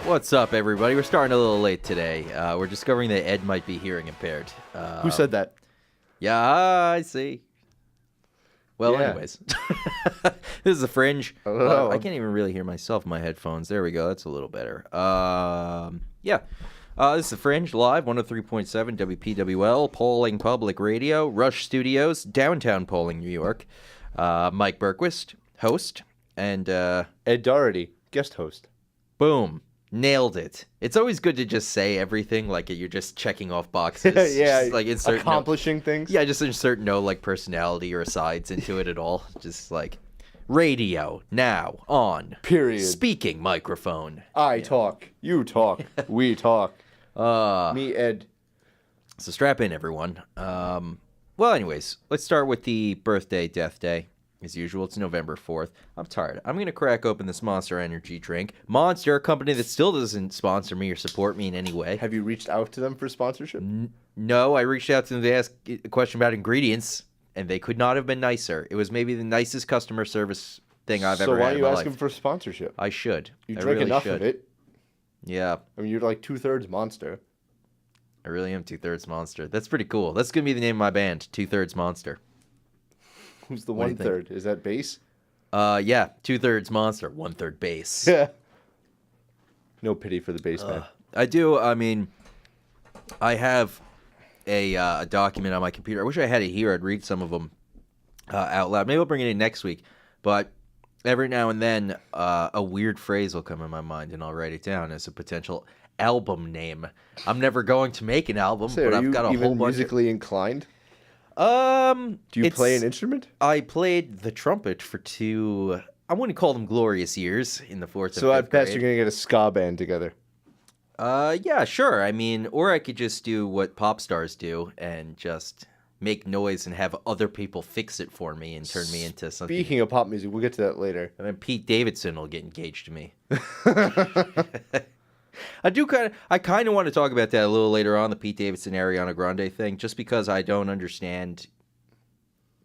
What's up, everybody? We're starting a little late today. We're discovering that Ed might be hearing impaired. Who said that? Yeah, I see. Well, Yeah. anyways. This is the Fringe. Hello. I can't even really hear myself in my headphones. There we go. That's a little better. This is the Fringe, live, 103.7 WPWL, Polling Public Radio, Rush Studios, downtown Polling, New York. Mike Berquist, host, and Ed Doherty, guest host. boom. Nailed it. It's always good to just say everything like you're just checking off boxes. Yeah, Just, like insert accomplishing things. Yeah, just insert no like personality or asides into it at all. Just like radio now on. Period. Speaking microphone. I talk. You talk. We talk. Me, Ed. So strap in, everyone. Well, anyways, let's start with the birthday, death day. As usual, it's November 4th. I'm tired. I'm going to crack open this Monster Energy drink. Monster, a company that still doesn't sponsor me or support me in any way. Have you reached out to them for sponsorship? No, I reached out to them to ask a question about ingredients, and they could not have been nicer. It was maybe the nicest customer service thing I've ever had So why are in you my asking life. for sponsorship? I should. You I drink really enough should. of it. Yeah, I mean, you're like 2/3 Monster. I really am 2/3 Monster. That's pretty cool. That's going to be the name of my band, 2/3 Monster. Who's the What do you think? 1/3? Is that bass? Yeah, 2/3 Monster, 1/3 bass. Yeah. No pity for the bass man. I do. I mean, I have a document on my computer. I wish I had it here. I'd read some of them out loud. Maybe I'll bring it in next week. But every now and then, a weird phrase will come in my mind, and I'll write it down as a potential album name. I'm never going to make an album, Say, but are I've you got a even whole bunch. musically inclined? Do Do you play an instrument? I played the trumpet for two. I wouldn't call them glorious years in the fourth. So and I fifth bet grade. you're going to get a ska band together. Yeah, sure. I mean, or I could just do what pop stars do and just make noise and have other people fix it for me and turn me into something. Speaking of pop music, we'll get to that later. And then Pete Davidson will get engaged to me. I kind of want to talk about that a little later on, the Pete Davidson Ariana Grande thing, just because I don't understand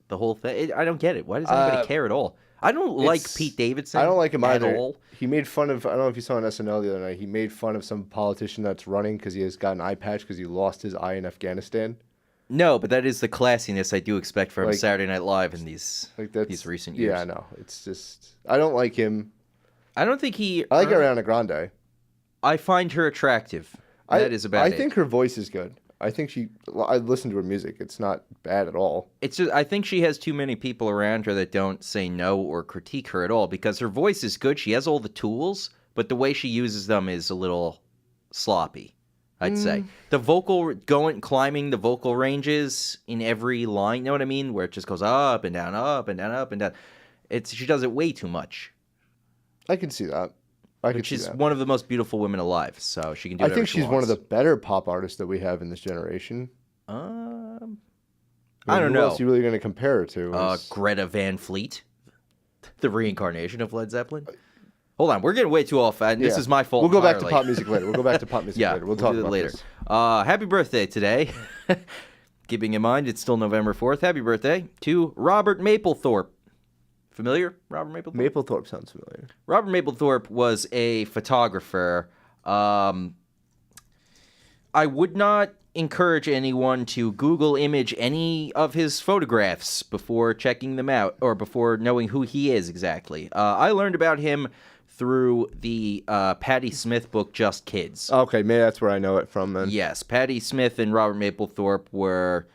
the whole thing. I don't get it. Why does anybody care at all? I don't like Pete Davidson. I don't like him at either. all. He made fun of, I don't know if you saw on SNL the other night, he made fun of some politician that's running because he has got an eye patch because he lost his eye in Afghanistan. No, but that is the classiness I do expect from Like- Saturday Night Live in these recent years. Yeah, I know. It's just, I don't like him. I don't think he. I like Ariana Grande. I find her attractive. That is about it. I think her voice is good. I think I listen to her music. It's not bad at all. It's just I think she has too many people around her that don't say no or critique her at all because her voice is good. She has all the tools, but the way she uses them is a little sloppy, I'd say. The climbing the vocal ranges in every line, you know what I mean? Where it just goes up and down, up and down, up and down. She does it way too much. I can see that. She's one of the most beautiful women alive, so she can do I whatever think she she's one of the wants. better pop artists that we have in this generation. I mean, don't who know. else are you really going to compare her to? Greta Van Fleet, the reincarnation of Led Zeppelin. Hold on, we're getting way too off. This Yeah. is my fault. We'll go back to entirely. pop music later. Yeah, later. We'll talk do that about later. this. Happy birthday today. Keeping in mind it's still November 4th. Happy birthday to Robert Mapplethorpe. Familiar? Robert Mapplethorpe? Mapplethorpe sounds familiar. Robert Mapplethorpe was a photographer. I would not encourage anyone to Google image any of his photographs before checking them out or before knowing who he is exactly. I learned about him through the Patti Smith book, Just Kids. Okay, maybe that's where I know it from then. Yes, Patti Smith and Robert Mapplethorpe were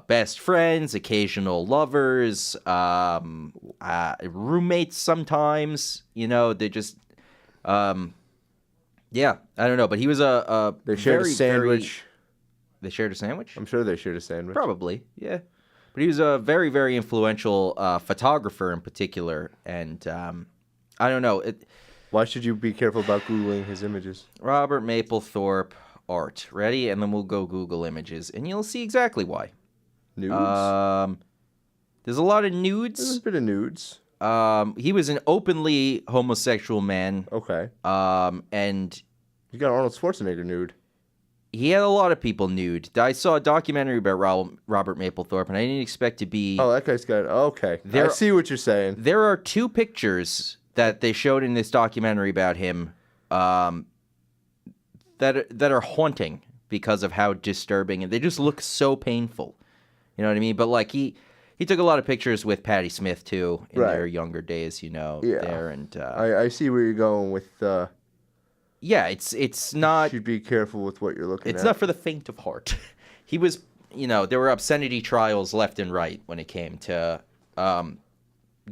best friends, occasional lovers, roommates sometimes. You know, they just, yeah, I don't know. But he was They shared a very, sandwich. They shared a sandwich? I'm sure they shared a sandwich. Probably, yeah. But he was a very, very influential photographer in particular. And I don't know. Why should you be careful about Googling his images? Robert Mapplethorpe art. Ready? And then we'll go Google images. And you'll see exactly why. Nudes? There's a lot of There's nudes. a bit of nudes. He was an openly homosexual man. Okay. And You got Arnold Schwarzenegger nude. he had a lot of people nude. I saw a documentary about Robert Mapplethorpe, and I didn't expect to be... Oh, that guy's got... Okay. There- I see what you're saying. There are two pictures that they showed in this documentary about him that are haunting because of how disturbing, and they just look so painful. You know what I mean? But like he took a lot of pictures with Patti Smith too in their younger days. There and I see where you're going with. Yeah, it's not. You should be careful with what you're looking at. It's not for the faint of heart. He was, there were obscenity trials left and right when it came to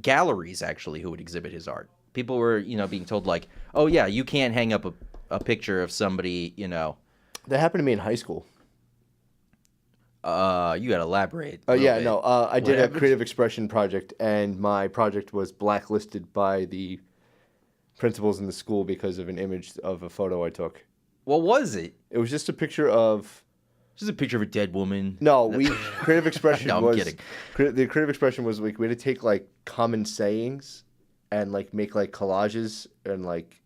galleries actually who would exhibit his art. People were, being told like, oh yeah, you can't hang up a picture of somebody, That happened to me in high school. You gotta elaborate. I did a creative expression project, and my project was blacklisted by the principals in the school because of an image of a photo I took. What was it? It was just a picture of... Just a picture of a dead woman. No, creative expression no, I'm kidding. The creative expression was like we had to take like common sayings and like make like collages and like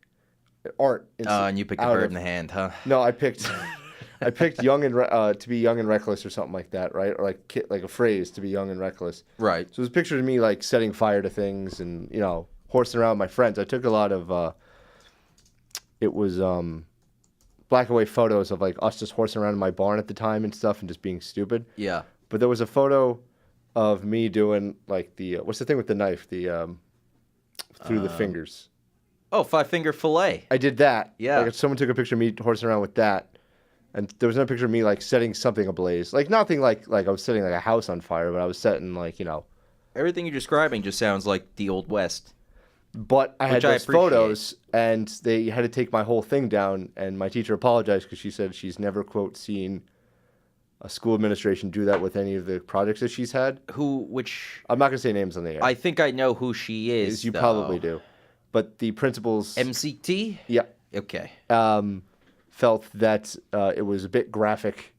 art. And you picked a bird in the hand, huh? No, I picked young and to be young and reckless or something like that, right? Or like a phrase to be young and reckless. Right. So it was a picture of me like setting fire to things and horsing around with my friends. I took a lot of it was black and white photos of like us just horsing around in my barn at the time and stuff and just being stupid. Yeah. But there was a photo of me doing like the what's the thing with the knife? The through the fingers. Oh, 5-finger fillet. I did that. Yeah. Like someone took a picture of me horsing around with that. And there was another picture of me like setting something ablaze. Like nothing like I was setting like a house on fire, but I was setting like, Everything you're describing just sounds like the Old West. But I had those photos, and they had to take my whole thing down, and my teacher apologized because she said she's never, quote, seen a school administration do that with any of the projects that she's had. Which... I'm not going to say names on the air. I think I know who she is, You probably do. But the principals... MCT? Yeah. Okay. Felt that it was a bit graphic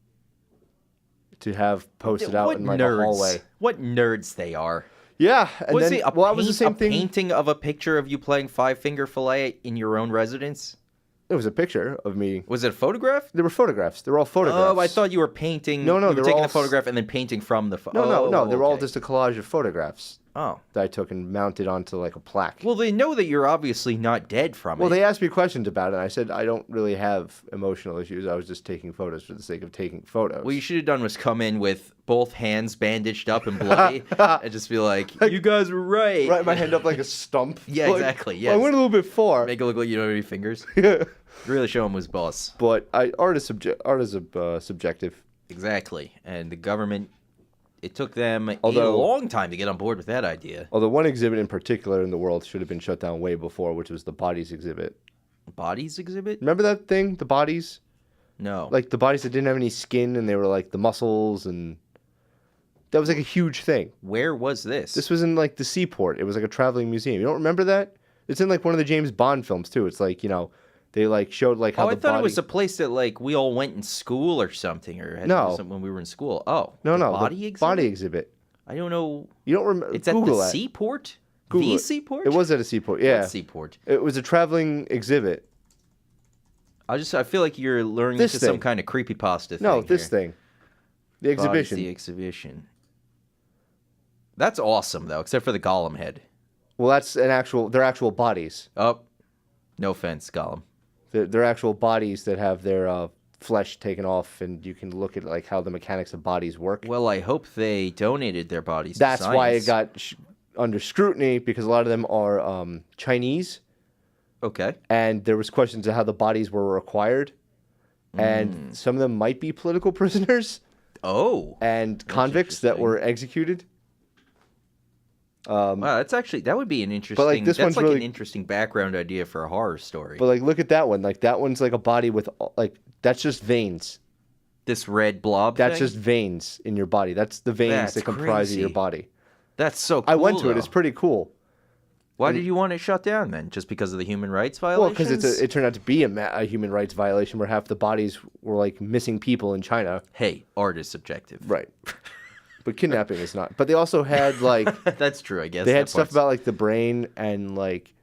to have posted out in like a hallway. What nerds they are. Yeah, and Was then it it was the same thing. Painting of a picture of you playing 5-finger fillet in your own residence? It was a picture of me. Was it a photograph? There were photographs. They were all photographs. Oh, I thought you were painting. No, you were taking all a photograph and then painting from the photo. No. They were all just a collage of photographs. Oh. That I took and mounted onto like a plaque. Well, they know that you're obviously not dead from it. Well, they asked me questions about it, and I said I don't really have emotional issues. I was just taking photos for the sake of taking photos. What you should have done was come in with both hands bandaged up and bloody and just be like, you guys were right. Right, my hand up like a stump. Yeah, like, exactly. Yes. I went a little bit far. Make it look like you don't have any fingers. Really show him who's boss. But art is subjective. Exactly. And the government, it took them a long time to get on board with that idea. Although one exhibit in particular in the world should have been shut down way before, which was the bodies exhibit. Bodies exhibit? Remember that thing, the bodies? No. Like the bodies that didn't have any skin and they were like the muscles and... That was like a huge thing. Where was this? This was in like the seaport. It was like a traveling museum. You don't remember that? It's in like one of the James Bond films too. It's like, they like showed like how I thought it was a place that like we all went in school or something, or had something when we were in school. Oh, no, body exhibit. Body exhibit. I don't know. You don't remember? It's Google at the seaport. Google the seaport. It was at a seaport. Yeah, what seaport. It was a traveling exhibit. I feel like you're luring into some kind of creepypasta thing. No, this thing. The exhibition. The exhibition. That's awesome though, except for the Gollum head. Well, that's they're actual bodies. Oh, no offense, Gollum. They're actual bodies that have their flesh taken off, and you can look at like how the mechanics of bodies work. Well, I hope they donated their bodies. That's to science. why it got under scrutiny, because a lot of them are Chinese. Okay. And there was questions of how the bodies were acquired, and some of them might be political prisoners. Oh. And convicts that were executed. Wow, that would be an interesting. But like this one's really an interesting background idea for a horror story. But like, look at that one. Like that one's like a body with like that's just veins. This red blob. That's just veins in your body. That's the veins that comprise of your body. That's so cool. I went to it. It's pretty cool. Why did you want it shut down then? Just because of the human rights violations? Well, because it turned out to be a human rights violation where half the bodies were like missing people in China. Hey, art is subjective. Right. But kidnapping is not. But they also had like that's true, I guess. They had stuff about like the brain and like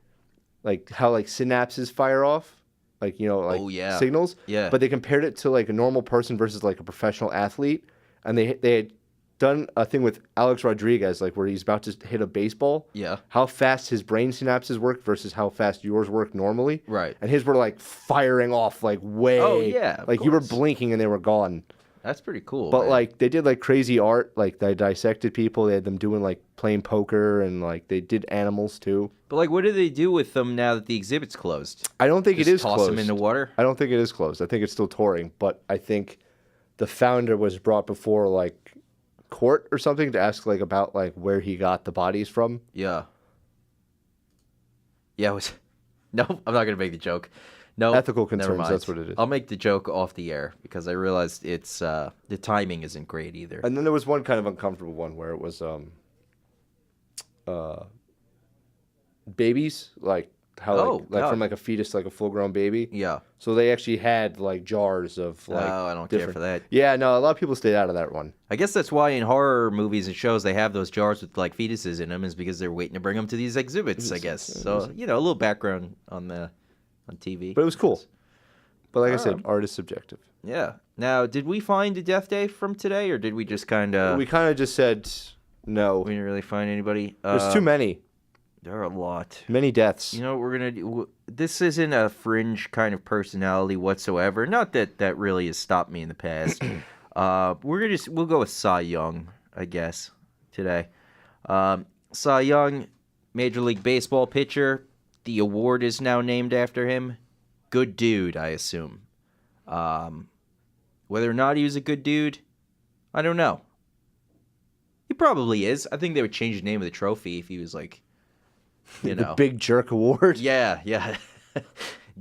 how like synapses fire off, like signals. Yeah. But they compared it to like a normal person versus like a professional athlete, and they had done a thing with Alex Rodriguez, like where he's about to hit a baseball. Yeah. How fast his brain synapses work versus how fast yours work normally. Right. And his were like firing off like way. Oh, yeah, of like you were course. blinking and they were gone. That's pretty cool. But man. like they did like crazy art, like they dissected people. They had them doing like playing poker and like they did animals too. But like, what do they do with them now that the exhibit's closed? I don't think Just it is toss closed. them in the water. I don't think it is closed. I think it's still touring, but I think the founder was brought before like court or something to ask like about like where he got the bodies from. Yeah. Yeah. It was. No, I'm not gonna make the joke. No, Ethical never concerns, mind. that's what it is. I'll make the joke off the air because I realized it's the timing isn't great either. And then there was one kind of uncomfortable one where it was babies, like how like God. from like a fetus, like a full grown baby. Yeah. So they actually had like jars of like. Oh, I don't care different- for that. Yeah, no, a lot of people stayed out of that one. I guess that's why in horror movies and shows they have those jars with like fetuses in them, is because they're waiting to bring them to these exhibits. I guess so. You know, a little background on TV. But it was cool. But like I said, Alright. art is subjective. Yeah. Now, did we find a death day from today, or did we just kind of? We kind of just said no. We didn't really find anybody. There's too many. There are a lot. Many deaths. You know what we're gonna do? This isn't a Fringe kind of personality whatsoever. Not that that really has stopped me in the past. We'll go with Cy Young, I guess, today. Cy Young, Major League Baseball pitcher. The award is now named after him. Good dude, I assume. Whether or not he was a good dude, I don't know. He probably is. I think they would change the name of the trophy if he was like, you know. The Big Jerk Award. Yeah.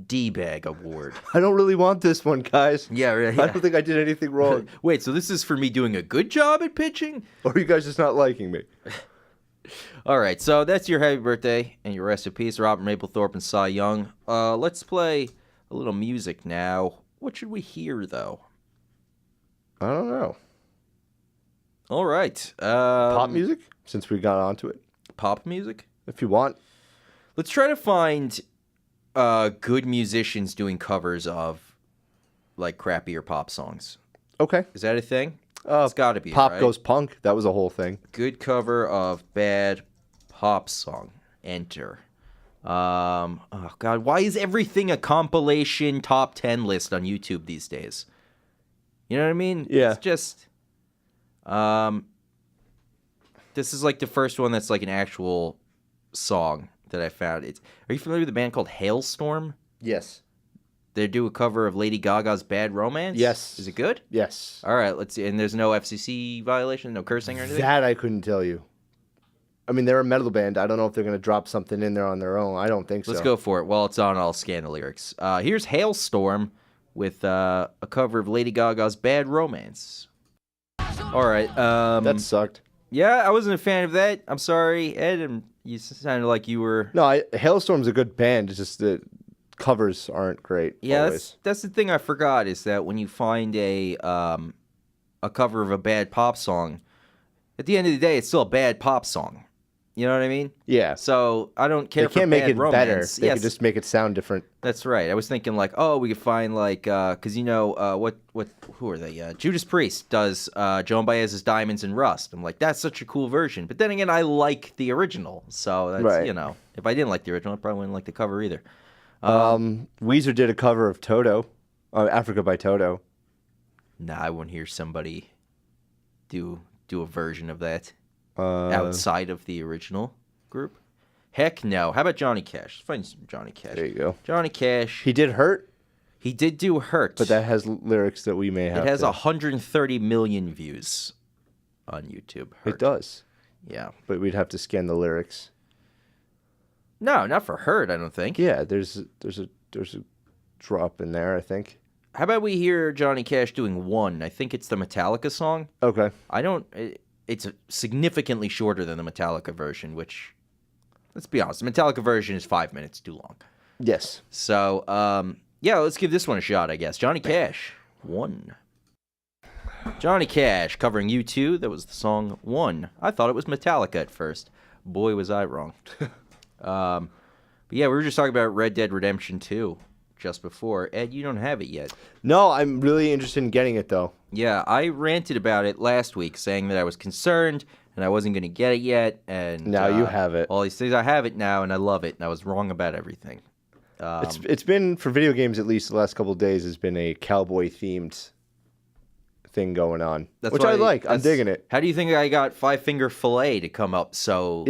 D-Bag Award. I don't really want this one, guys. Yeah, right. I don't think I did anything wrong. Wait, so this is for me doing a good job at pitching? Or are you guys just not liking me? All right, so that's your happy birthday and your rest in peace, Robert Mapplethorpe and Cy Young. Let's play a little music now. What should we hear, though? I don't know. All right. Pop music? Since we got onto it. Pop music? If you want. Let's try to find good musicians doing covers of, like, crappier pop songs. Okay. Is that a thing? It's got to be, Pop right? Goes Punk. That was a whole thing. Good cover of bad pop song. Enter. Oh, God. Why is everything a compilation top 10 list on YouTube these days? You know what I mean? Yeah. It's just... This is, like, the first one that's, like, an actual song that I found. Are you familiar with a band called Hailstorm? Yes. They do a cover of Lady Gaga's Bad Romance? Yes. Is it good? Yes. All right, let's see. And there's no FCC violation? No cursing or anything? That I couldn't tell you. I mean, they're a metal band. I don't know if they're going to drop something in there on their own. I don't think so. Let's go for it. While it's on, I'll scan the lyrics. Here's Hailstorm with a cover of Lady Gaga's Bad Romance. All right. That sucked. Yeah, I wasn't a fan of that. I'm sorry, Ed, and you sounded like you were... No, Hailstorm's a good band. It's just the covers aren't great. Yeah, always. that's the thing I forgot, is that when you find a cover of a bad pop song, at the end of the day, it's still a bad pop song. You know what I mean? Yeah. So I don't care They for can't make bad it romance. better. They Yes, can just make it sound different. that's right. I was thinking like, oh, we could find like, because you know, who are they? Judas Priest does Joan Baez's Diamonds and Rust. I'm like, that's such a cool version. But then again, I like the original, so that's Right. you know, if I didn't like the original, I probably wouldn't like the cover either. Weezer did a cover of Toto, Africa by Toto. Nah, I wouldn't hear somebody do a version of that outside of the original group. Heck no. How about Johnny Cash? Let's find some Johnny Cash. There you go. Johnny Cash. He did Hurt, He did do Hurt. but that has lyrics that we may have. it has to... 130 million views on YouTube. Hurt. It does, Yeah. but we'd have to scan the lyrics. No, not for Hurt, I don't think. Yeah, there's a drop in there, I think. How about we hear Johnny Cash doing One? I think it's the Metallica song. Okay. It's significantly shorter than the Metallica version, which, let's be honest, the Metallica version is 5 minutes too long. Yes. So, yeah, let's give this one a shot, I guess. Johnny Cash, One. Johnny Cash covering U2. That was the song One. I thought it was Metallica at first. Boy, was I wrong. But yeah, we were just talking about Red Dead Redemption 2, just before. Ed, you don't have it yet. No, I'm really interested in getting it though. Yeah, I ranted about it last week, saying that I was concerned and I wasn't going to get it yet. And Now you have it. All these things, I have it now, and I love it. And I was wrong about everything. It's been, for video games at least, the last couple of days has been a cowboy themed thing going on, which I like. I'm digging it. How do you think I got Five Finger Fillet to come up so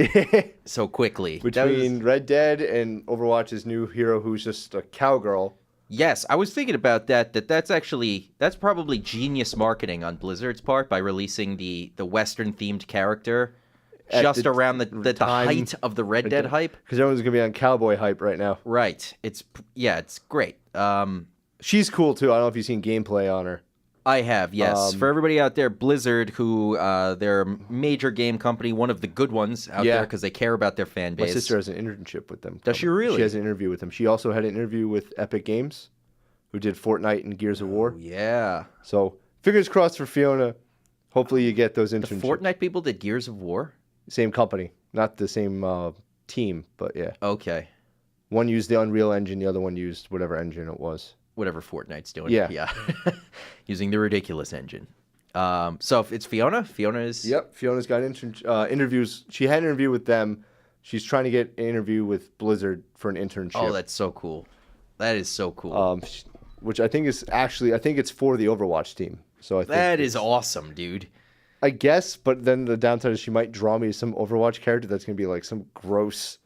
quickly? Between Red Dead and Overwatch's new hero who's just a cowgirl. Yes, I was thinking about that. That's probably genius marketing on Blizzard's part by releasing the Western themed character just around the height of the Red Dead hype. Because everyone's gonna be on cowboy hype right now. Right. It's great. She's cool too. I don't know if you've seen gameplay on her. I have, yes. For everybody out there, Blizzard, who they're a major game company, one of the good ones out there because they care about their fan base. My sister has an internship with them. Does she really? She has an interview with them. She also had an interview with Epic Games, who did Fortnite and Gears of War. Yeah. So fingers crossed for Fiona. Hopefully you get those internships. The Fortnite people did Gears of War? Same company. Not the same team, but yeah. Okay. One used the Unreal Engine, the other one used whatever engine it was. Whatever Fortnite's doing. Yeah. Using the ridiculous engine. So if it's Fiona. Fiona is... Yep. Fiona's got interviews. She had an interview with them. She's trying to get an interview with Blizzard for an internship. Oh, that's so cool. That is so cool. Which I think is actually, I think it's for the Overwatch team. So I think that is awesome, dude. I guess, but then the downside is she might draw me some Overwatch character that's going to be like some gross,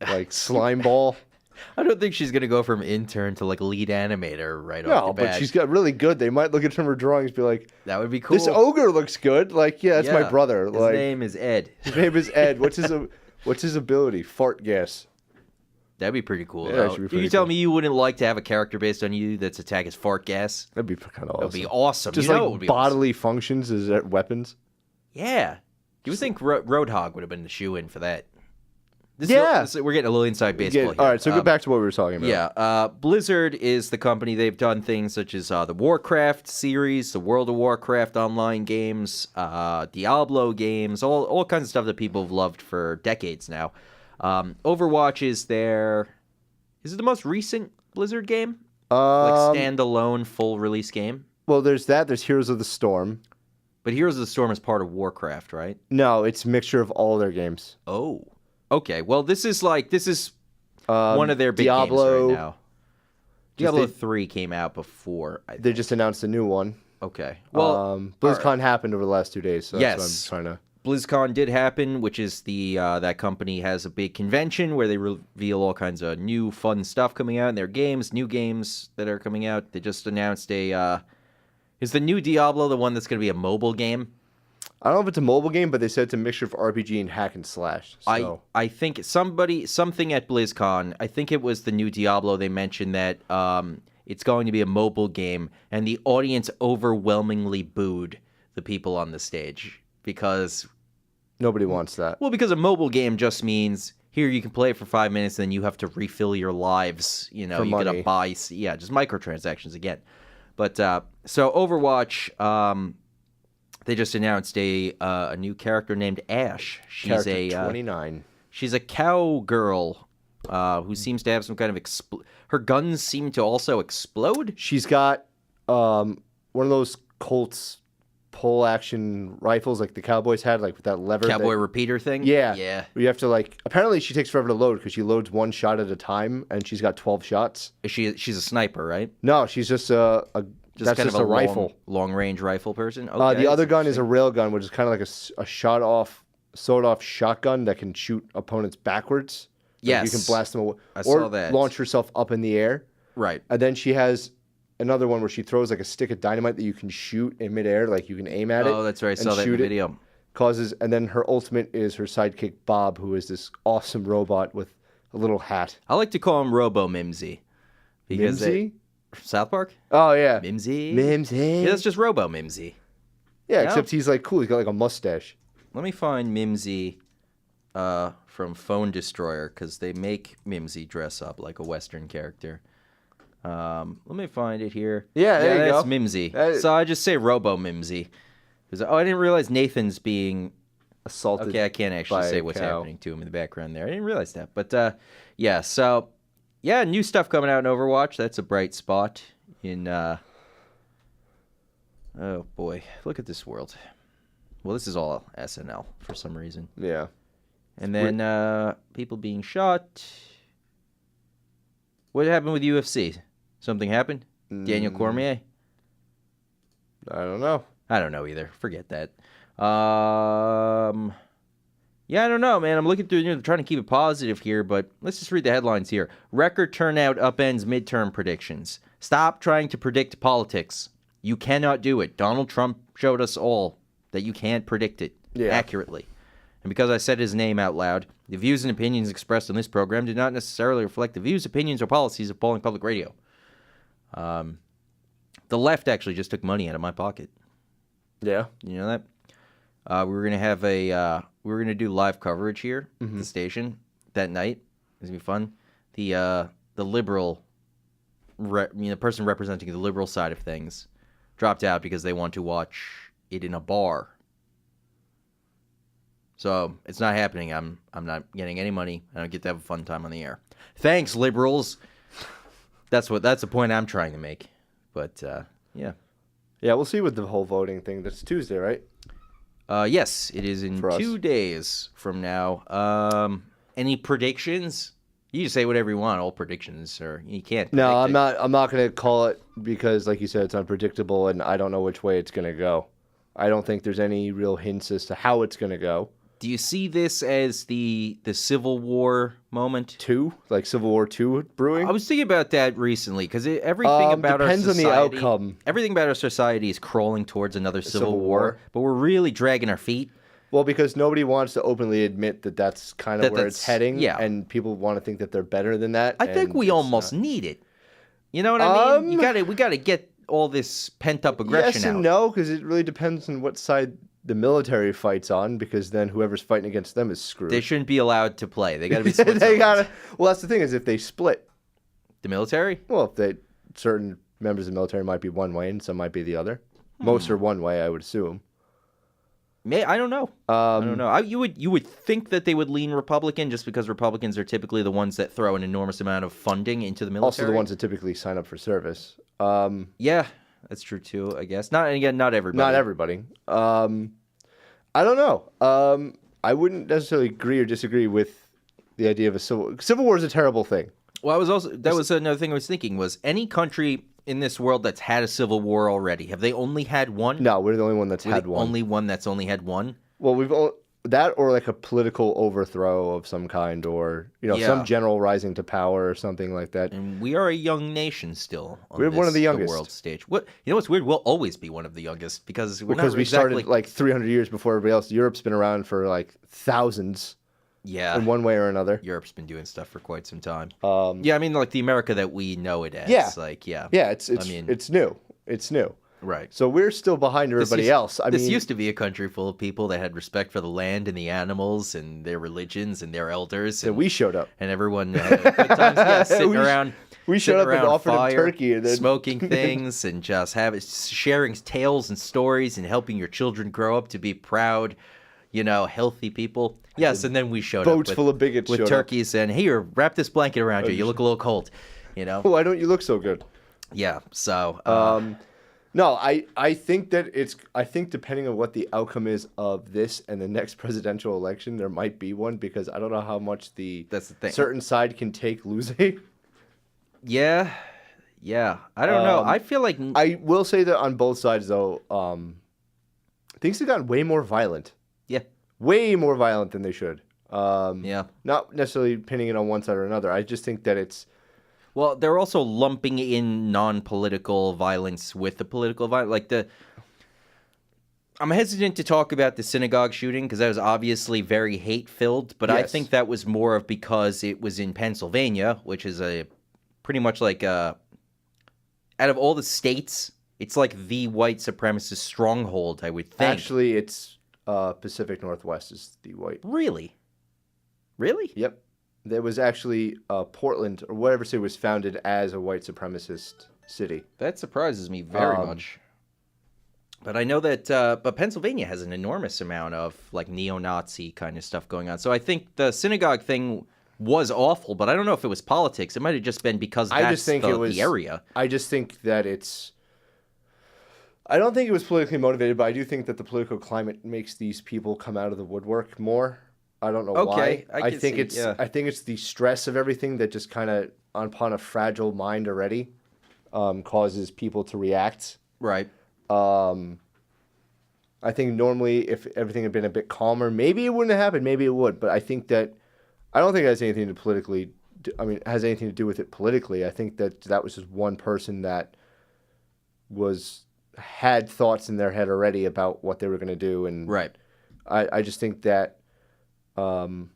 like slime ball. I don't think she's going to go from intern to like lead animator right off the bat. No, but she's got really good. They might look at some of her drawings and be like, that would be cool. This ogre looks good. Like, yeah, that's my brother. His like, name is Ed. His name is Ed. What's his ability? Fart gas. That'd be pretty cool. Yeah, should be pretty you tell me you wouldn't like to have a character based on you that's attack as fart gas? That'd be kind of awesome. That'd be awesome. Just it like would be bodily functions as weapons. Yeah. You would think Roadhog would have been the shoe-in for that. We're getting a little inside baseball here. All right, so get back to what we were talking about. Yeah, Blizzard is the company. They've done things such as the Warcraft series, the World of Warcraft online games, Diablo games, all kinds of stuff that people have loved for decades now. Overwatch is is it the most recent Blizzard game? Like standalone full release game? Well, there's that. There's Heroes of the Storm. But Heroes of the Storm is part of Warcraft, right? No, it's a mixture of all their games. Oh. Okay, well, this is one of their big Diablo, games right now. Diablo 3 came out before, I think. They just announced a new one. Okay. Well, BlizzCon happened over the last 2 days, so yes. that's what I'm trying to... BlizzCon did happen, which is that company has a big convention where they reveal all kinds of new fun stuff coming out in their games, new games that are coming out. They just announced is the new Diablo the one that's going to be a mobile game? I don't know if it's a mobile game, but they said it's a mixture of RPG and hack and slash. So. I think something at BlizzCon, I think it was the new Diablo, they mentioned that it's going to be a mobile game, and the audience overwhelmingly booed the people on the stage because... Nobody wants that. Well, because a mobile game just means, here you can play it for 5 minutes, then you have to refill your lives. You know, for you money. gotta buy... Yeah, just microtransactions again. But, so Overwatch... They just announced a new character named Ash. She's character 29. She's a cowgirl who seems to have some kind of her guns seem to also explode. She's got one of those Colt's pole action rifles like the Cowboys had, like with that lever. Cowboy repeater thing? Yeah. Yeah. You have to apparently she takes forever to load because she loads one shot at a time and she's got 12 shots. She's a sniper, right? No, she's just that's kind just of a rifle. Long range rifle person? Okay, the other gun is a rail gun, which is kind of like a sawed-off shotgun that can shoot opponents backwards. Yes. You can blast them away. I saw that. Launch herself up in the air. Right. And then she has another one where she throws like a stick of dynamite that you can shoot in midair, like you can aim at it. Oh, that's right. I saw that in the video. And then her ultimate is her sidekick, Bob, who is this awesome robot with a little hat. I like to call him Robo Mimsy. Mimsy? South Park? Oh, yeah. Mimsy? Mimsy? Yeah, that's just Robo Mimsy. Yeah, except he's like cool. He's got like a mustache. Let me find Mimsy from Phone Destroyer, because they make Mimsy dress up like a Western character. Let me find it here. Yeah, there you go. That's Mimsy. So I just say Robo Mimsy. I didn't realize Nathan's being... assaulted. Okay, I can't actually say what's happening to him in the background there. I didn't realize that. But, yeah, so... Yeah, new stuff coming out in Overwatch. That's a bright spot in, oh boy, look at this world. Well, this is all SNL for some reason. Yeah. And then people being shot. What happened with UFC? Something happened? Daniel Cormier? I don't know. I don't know either. Forget that. Yeah, I don't know, man. I'm looking through, trying to keep it positive here, but let's just read the headlines here. Record turnout upends midterm predictions. Stop trying to predict politics. You cannot do it. Donald Trump showed us all that you can't predict it accurately. And because I said his name out loud, the views and opinions expressed on this program do not necessarily reflect the views, opinions, or policies of Polling Public Radio. The left actually just took money out of my pocket. Yeah. You know that? We were gonna do live coverage here at the station that night. It's gonna be fun. The liberal, the person representing the liberal side of things, dropped out because they want to watch it in a bar. So it's not happening. I'm not getting any money. I don't get to have a fun time on the air. Thanks, liberals. That's the point I'm trying to make. But yeah. Yeah, we'll see with the whole voting thing. That's Tuesday, right? Yes, it is in 2 days from now. Any predictions? You just say whatever you want. All predictions, or you can't. No, I'm not. I'm not going to call it because, like you said, it's unpredictable, and I don't know which way it's going to go. I don't think there's any real hints as to how it's going to go. Do you see this as the Civil War moment? Like Civil War II brewing? I was thinking about that recently because everything about depends our society, on the outcome. Everything about our society is crawling towards another Civil War, but we're really dragging our feet. Well, because nobody wants to openly admit that that's kind of where it's heading, and people want to think that they're better than that. I think we almost need it. You know what I mean? We gotta get all this pent up aggression out. Yes and no, because it really depends on what side the military fights on, because then whoever's fighting against them is screwed. They shouldn't be allowed to play. They got to be split. Well, that's the thing, is if they split the military. Well, if certain members of the military might be one way and some might be the other. Most are one way, I would assume. I don't know. I don't know. You would think that they would lean Republican just because Republicans are typically the ones that throw an enormous amount of funding into the military. Also, the ones that typically sign up for service. Yeah, that's true too. I guess not everybody. Not everybody. I don't know. I wouldn't necessarily agree or disagree with the idea of a civil war is a terrible thing. Well, that was another thing I was thinking was any country in this world that's had a civil war already, have they only had one? No, we're the only one that's had one. Only one that's only had one? Well, that or like a political overthrow of some kind, or some general rising to power or something like that. And we are a young nation still. We're one of the youngest. The world stage. What's weird? We'll always be one of the youngest because we started like 300 years before everybody else. Europe's been around for like thousands. Yeah. In one way or another. Europe's been doing stuff for quite some time. Yeah, I mean like the America that we know it as. Yeah. Yeah, it's new. It's new. Right. So we're still behind everybody else. This used to be a country full of people that had respect for the land and the animals and their religions and their elders. And we showed up. And everyone had good times, sitting around. We showed up and offered them turkey. And then... smoking things and just sharing tales and stories and helping your children grow up to be proud, healthy people. Yes, and then we showed up. Boats full of bigots with turkeys and, here, wrap this blanket around you. You look a little cold, Why don't you look so good? Yeah, so... No, I think that I think depending on what the outcome is of this and the next presidential election, there might be one, because I don't know how much that's the thing. Certain side can take losing. Yeah. I don't know. I feel like... I will say that on both sides, though, things have gotten way more violent. Yeah. Way more violent than they should. Yeah. Not necessarily pinning it on one side or another. I just think that it's... Well, they're also lumping in non-political violence with the political violence. I'm hesitant to talk about the synagogue shooting because that was obviously very hate-filled, but yes. I think that was more of because it was in Pennsylvania, which is pretty much like out of all the states, it's like the white supremacist stronghold, I would think. Actually, it's Pacific Northwest is the white. Really? Yep. There was actually Portland, or whatever city, was founded as a white supremacist city. That surprises me very much. But I know that but Pennsylvania has an enormous amount of like neo-Nazi kind of stuff going on. So I think the synagogue thing was awful, but I don't know if it was politics. It might have just been because I that's just think it was the area. I just think that it's. I don't think it was politically motivated, but I do think that the political climate makes these people come out of the woodwork more. I don't know Okay, why. I can think see, it's yeah. I think it's the stress of everything that just kind of upon a fragile mind already causes people to react. Right. I think normally if everything had been a bit calmer, maybe it wouldn't have happened. Maybe it would, but I don't think it has anything to politically. It has anything to do with it politically. I think that was just one person that had thoughts in their head already about what they were going to do, and Right. I just think that. Well,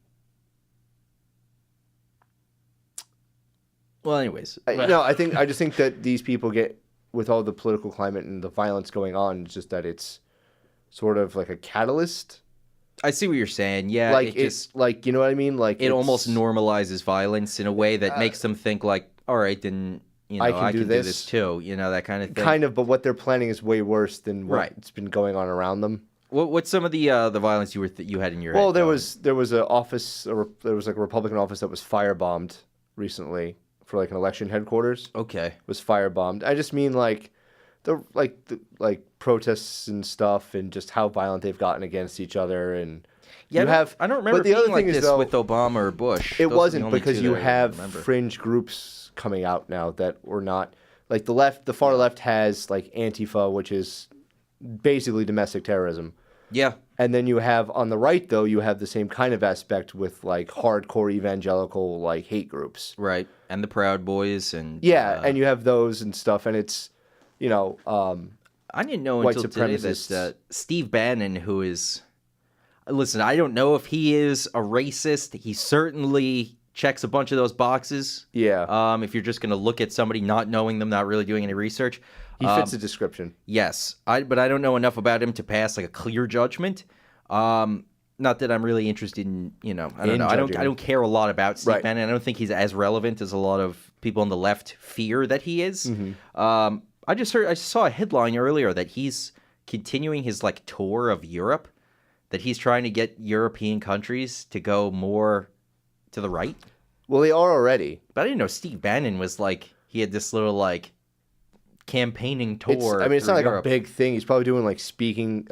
anyways. I just think that these people get with all the political climate and the violence going on. It's just that it's sort of like a catalyst. I see what you're saying. Yeah, Like it's like, you know what I mean? Like it almost normalizes violence in a way that makes them think like, all right, then I can do this too. That kind of thing. Kind of, but what they're planning is way worse than what's been going on around them. What's some of the violence you had in your head? Well, there was an office, or there was like a Republican office that was firebombed recently for like an election headquarters. Okay. Was firebombed. I just mean like the protests and stuff, and just how violent they've gotten against each other, and I don't remember but the other being like thing is, this though, with Obama or Bush. It Those are the wasn't, only because two you that I have remember. fringe groups coming out now that were not like the far left has like Antifa, which is basically domestic terrorism. Yeah. And then you have on the right, though, you have the same kind of aspect with like hardcore evangelical like hate groups. Right. And the Proud Boys and and you have those and stuff, and it's I didn't know white until today supremacists. that Steve Bannon, who is, listen, I don't know if he is a racist. He certainly checks a bunch of those boxes. Yeah. If you're just going to look at somebody not knowing them, not really doing any research. He fits the description. Yes. But I don't know enough about him to pass like a clear judgment. Not that I'm really interested in, I don't know. I don't care a lot about Steve Bannon. I don't think he's as relevant as a lot of people on the left fear that he is. Mm-hmm. I saw a headline earlier that he's continuing his like tour of Europe, that he's trying to get European countries to go more to the right. Well, they are already. But I didn't know Steve Bannon was like, he had this little like campaigning tour. It's not like Europe. a big thing. He's probably doing like speaking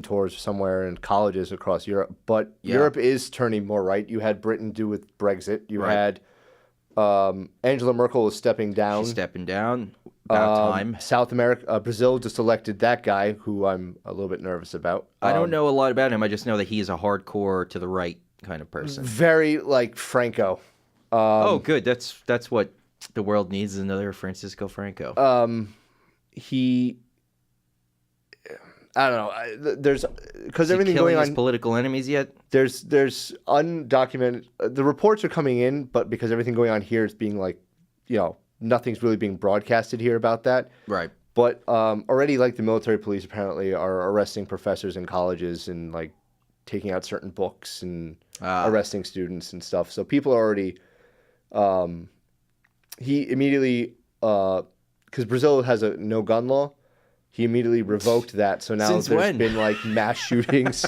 tours somewhere in colleges across Europe. But Europe is turning more right. You had Britain do with Brexit. You had Angela Merkel is stepping down. She's stepping down. About time. South America, Brazil just elected that guy, who I'm a little bit nervous about. I don't know a lot about him. I just know that he is a hardcore to the right kind of person. Very like Franco. Good. That's what the world needs, is another Francisco Franco. I don't know. There's because everything killing going his on. Political enemies yet? There's undocumented. The reports are coming in, but because everything going on here is being like, nothing's really being broadcasted here about that. Right. But already, like the military police apparently are arresting professors in colleges and like taking out certain books and arresting students and stuff. So people are already. He immediately, because Brazil has a no gun law, he immediately revoked that. So now Since there's when? been like mass shootings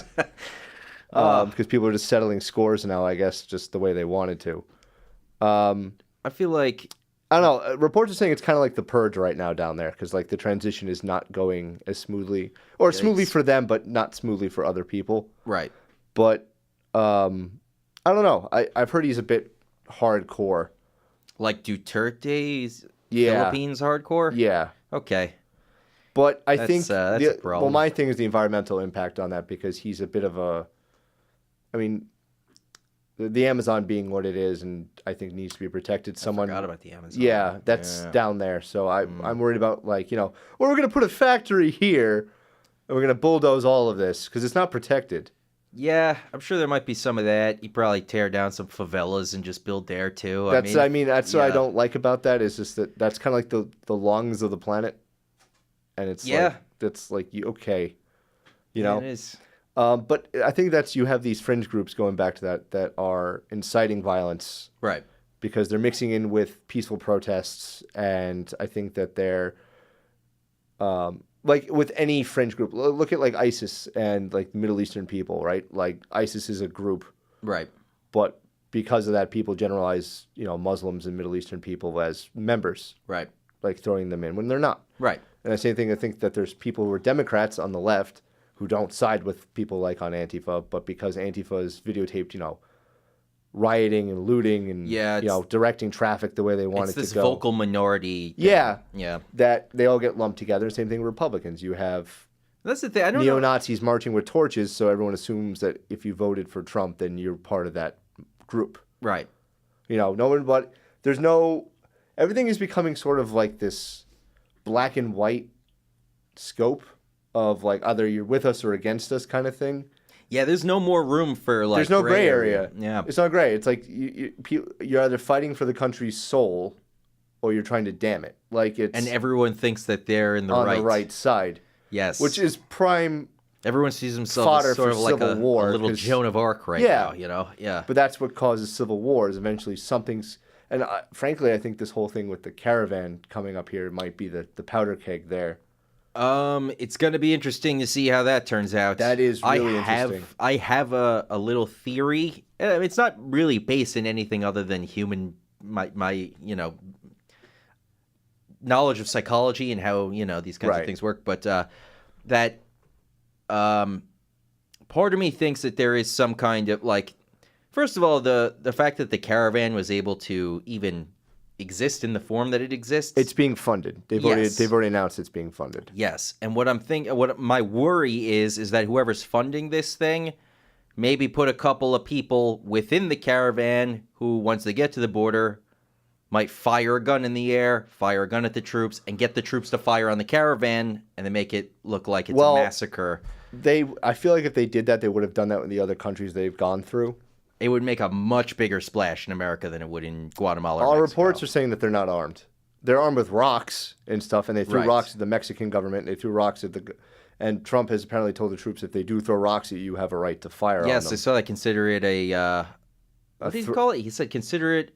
because people are just settling scores now, I guess, just the way they wanted to. I feel like, I don't know. Reports are saying it's kind of like the purge right now down there, because like the transition is not going as smoothly, or smoothly for them, but not smoothly for other people. right. But I don't know. I've heard he's a bit hardcore. Like Duterte's Yeah. Philippines hardcore? Yeah. Okay. But I think that's a problem. well, my thing is the environmental impact on that, because he's a bit of a. I mean, the Amazon being what it is, and I think needs to be protected. I forgot about the Amazon. Yeah, that's down there. So I'm worried about like well, we're gonna put a factory here, and we're gonna bulldoze all of this because it's not protected. Yeah, I'm sure there might be some of that. You probably tear down some favelas and just build there too. That's what I don't like about that, is just that's kind of like the lungs of the planet, and it's like, that's like okay, Yeah, it is. But I think you have these fringe groups, going back to that are inciting violence, Right. because they're mixing in with peaceful protests, and I think that they're like with any fringe group. Look at like ISIS and like Middle Eastern people, right? Like ISIS is a group, Right. but because of that, people generalize, Muslims and Middle Eastern people as members, Right. like throwing them in when they're not. Right. And the same thing, I think that there's people who are Democrats on the left who don't side with people like on Antifa, but because Antifa is videotaped, rioting and looting and directing traffic the way they want it to go. It's this vocal minority thing. Yeah. That they all get lumped together. Same thing with Republicans. You have that's the thing. I don't neo-Nazis marching with torches, so everyone assumes that if you voted for Trump, then you're part of that group. Right. No one but there's no everything is becoming sort of like this black and white scope of like either you're with us or against us kind of thing. Yeah, there's no more room for like. There's no gray area. Yeah, it's not gray. It's like you're either fighting for the country's soul, or you're trying to damn it. Like it's and everyone thinks that they're in the on the right side. Yes, which is prime. Everyone sees themselves as sort of like a little Joan of Arc now. Yeah. But that's what causes civil wars. Eventually, something's. And frankly, I think this whole thing with the caravan coming up here might be the powder keg there. It's going to be interesting to see how that turns out. That is really interesting. I have a little theory. It's not really based in anything other than my knowledge of psychology and how these kinds of things work. But that part of me thinks that there is some kind of like, first of all, the fact that the caravan was able to even exist in the form that it exists. It's being funded. They've already announced it's being funded. Yes, and what my worry is that whoever's funding this thing maybe put a couple of people within the caravan who, once they get to the border, might fire a gun in the air, fire a gun at the troops, and get the troops to fire on the caravan, and then make it look like it's a massacre. I feel like if they did that, they would have done that in the other countries they've gone through. It would make a much bigger splash in America than it would in Guatemala or All Mexico. reports are saying that they're not armed. They're armed with rocks and stuff, and they threw rocks at the Mexican government. They threw rocks at and Trump has apparently told the troops if they do throw rocks at you, you have a right to fire on them. Yes, I saw that. Consider it a what did he call it? He said consider it.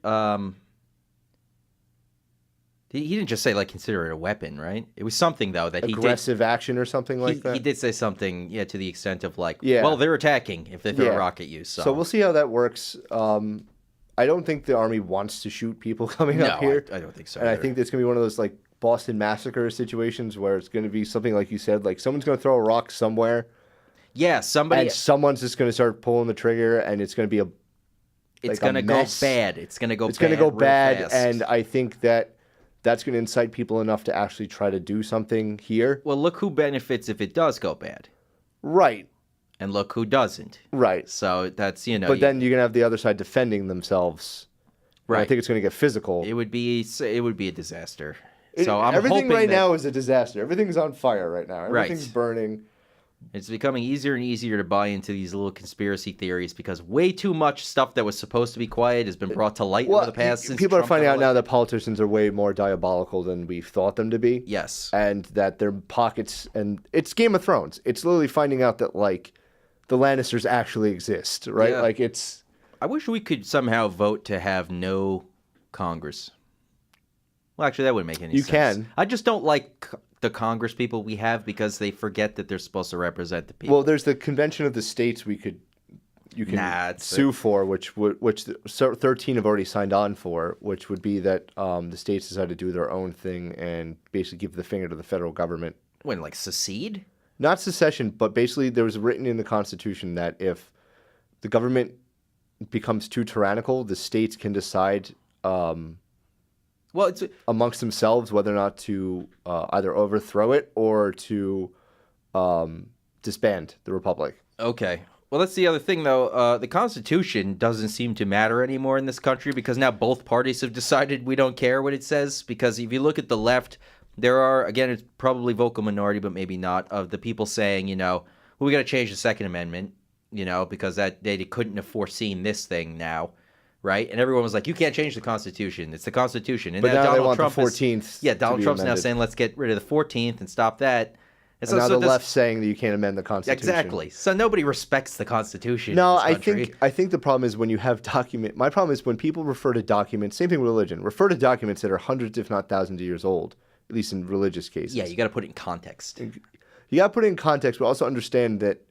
He didn't just say like consider it a weapon, right? It was something though that aggressive action or something like that. He did say something, to the extent of like, well, they're attacking if they throw a rock at you. So we'll see how that works. I don't think the army wants to shoot people coming up here. I don't think so. And either. I think it's gonna be one of those like Boston Massacre situations where it's gonna be something like you said, like someone's gonna throw a rock somewhere. Yeah, somebody. And someone's just gonna start pulling the trigger, and it's gonna be It's gonna go bad. It's gonna go. It's gonna go bad, fast. and I think that's going to incite people enough to actually try to do something here. Well, look who benefits if it does go bad. Right. And look who doesn't. Right. So that's, But then you're going to have the other side defending themselves. Right. I think it's going to get physical. It would be a disaster. Everything right now is a disaster. Everything's on fire right now. Everything's burning. It's becoming easier and easier to buy into these little conspiracy theories because way too much stuff that was supposed to be quiet has been brought to light over the past. Since people Trump are finding out now that politicians are way more diabolical than we've thought them to be. Yes, and that their pockets and it's Game of Thrones. It's literally finding out that like the Lannisters actually exist, right? Yeah. Like it's. I wish we could somehow vote to have no Congress. Well, actually, that wouldn't make any sense. You can. I just don't like the Congress people we have because they forget that they're supposed to represent the people. Well, there's the Convention of the States you can sue for, which 13 have already signed on for, which would be that the states decide to do their own thing and basically give the finger to the federal government. When, like, secede? Not secession, but basically there was written in the Constitution that if the government becomes too tyrannical, the states can decide it's amongst themselves whether or not to either overthrow it or to disband the republic. Okay. Well, that's the other thing, though. The Constitution doesn't seem to matter anymore in this country because now both parties have decided we don't care what it says. Because if you look at the left, there are, again, it's probably vocal minority, but maybe not, of the people saying, we got to change the Second Amendment, because that they couldn't have foreseen this thing now. Right? And everyone was like, you can't change the Constitution. It's the Constitution. And but now Donald they want Trump the 14th. Donald Trump's now saying, let's get rid of the 14th and stop that. And now the left's saying that you can't amend the Constitution. Exactly. So nobody respects the Constitution No, in this country. I think the problem is when you have my problem is when people refer to documents, same thing with religion, refer to documents that are hundreds, if not thousands of years old, at least in religious cases. Yeah, you got to put it in context. You got to put it in context, but also understand that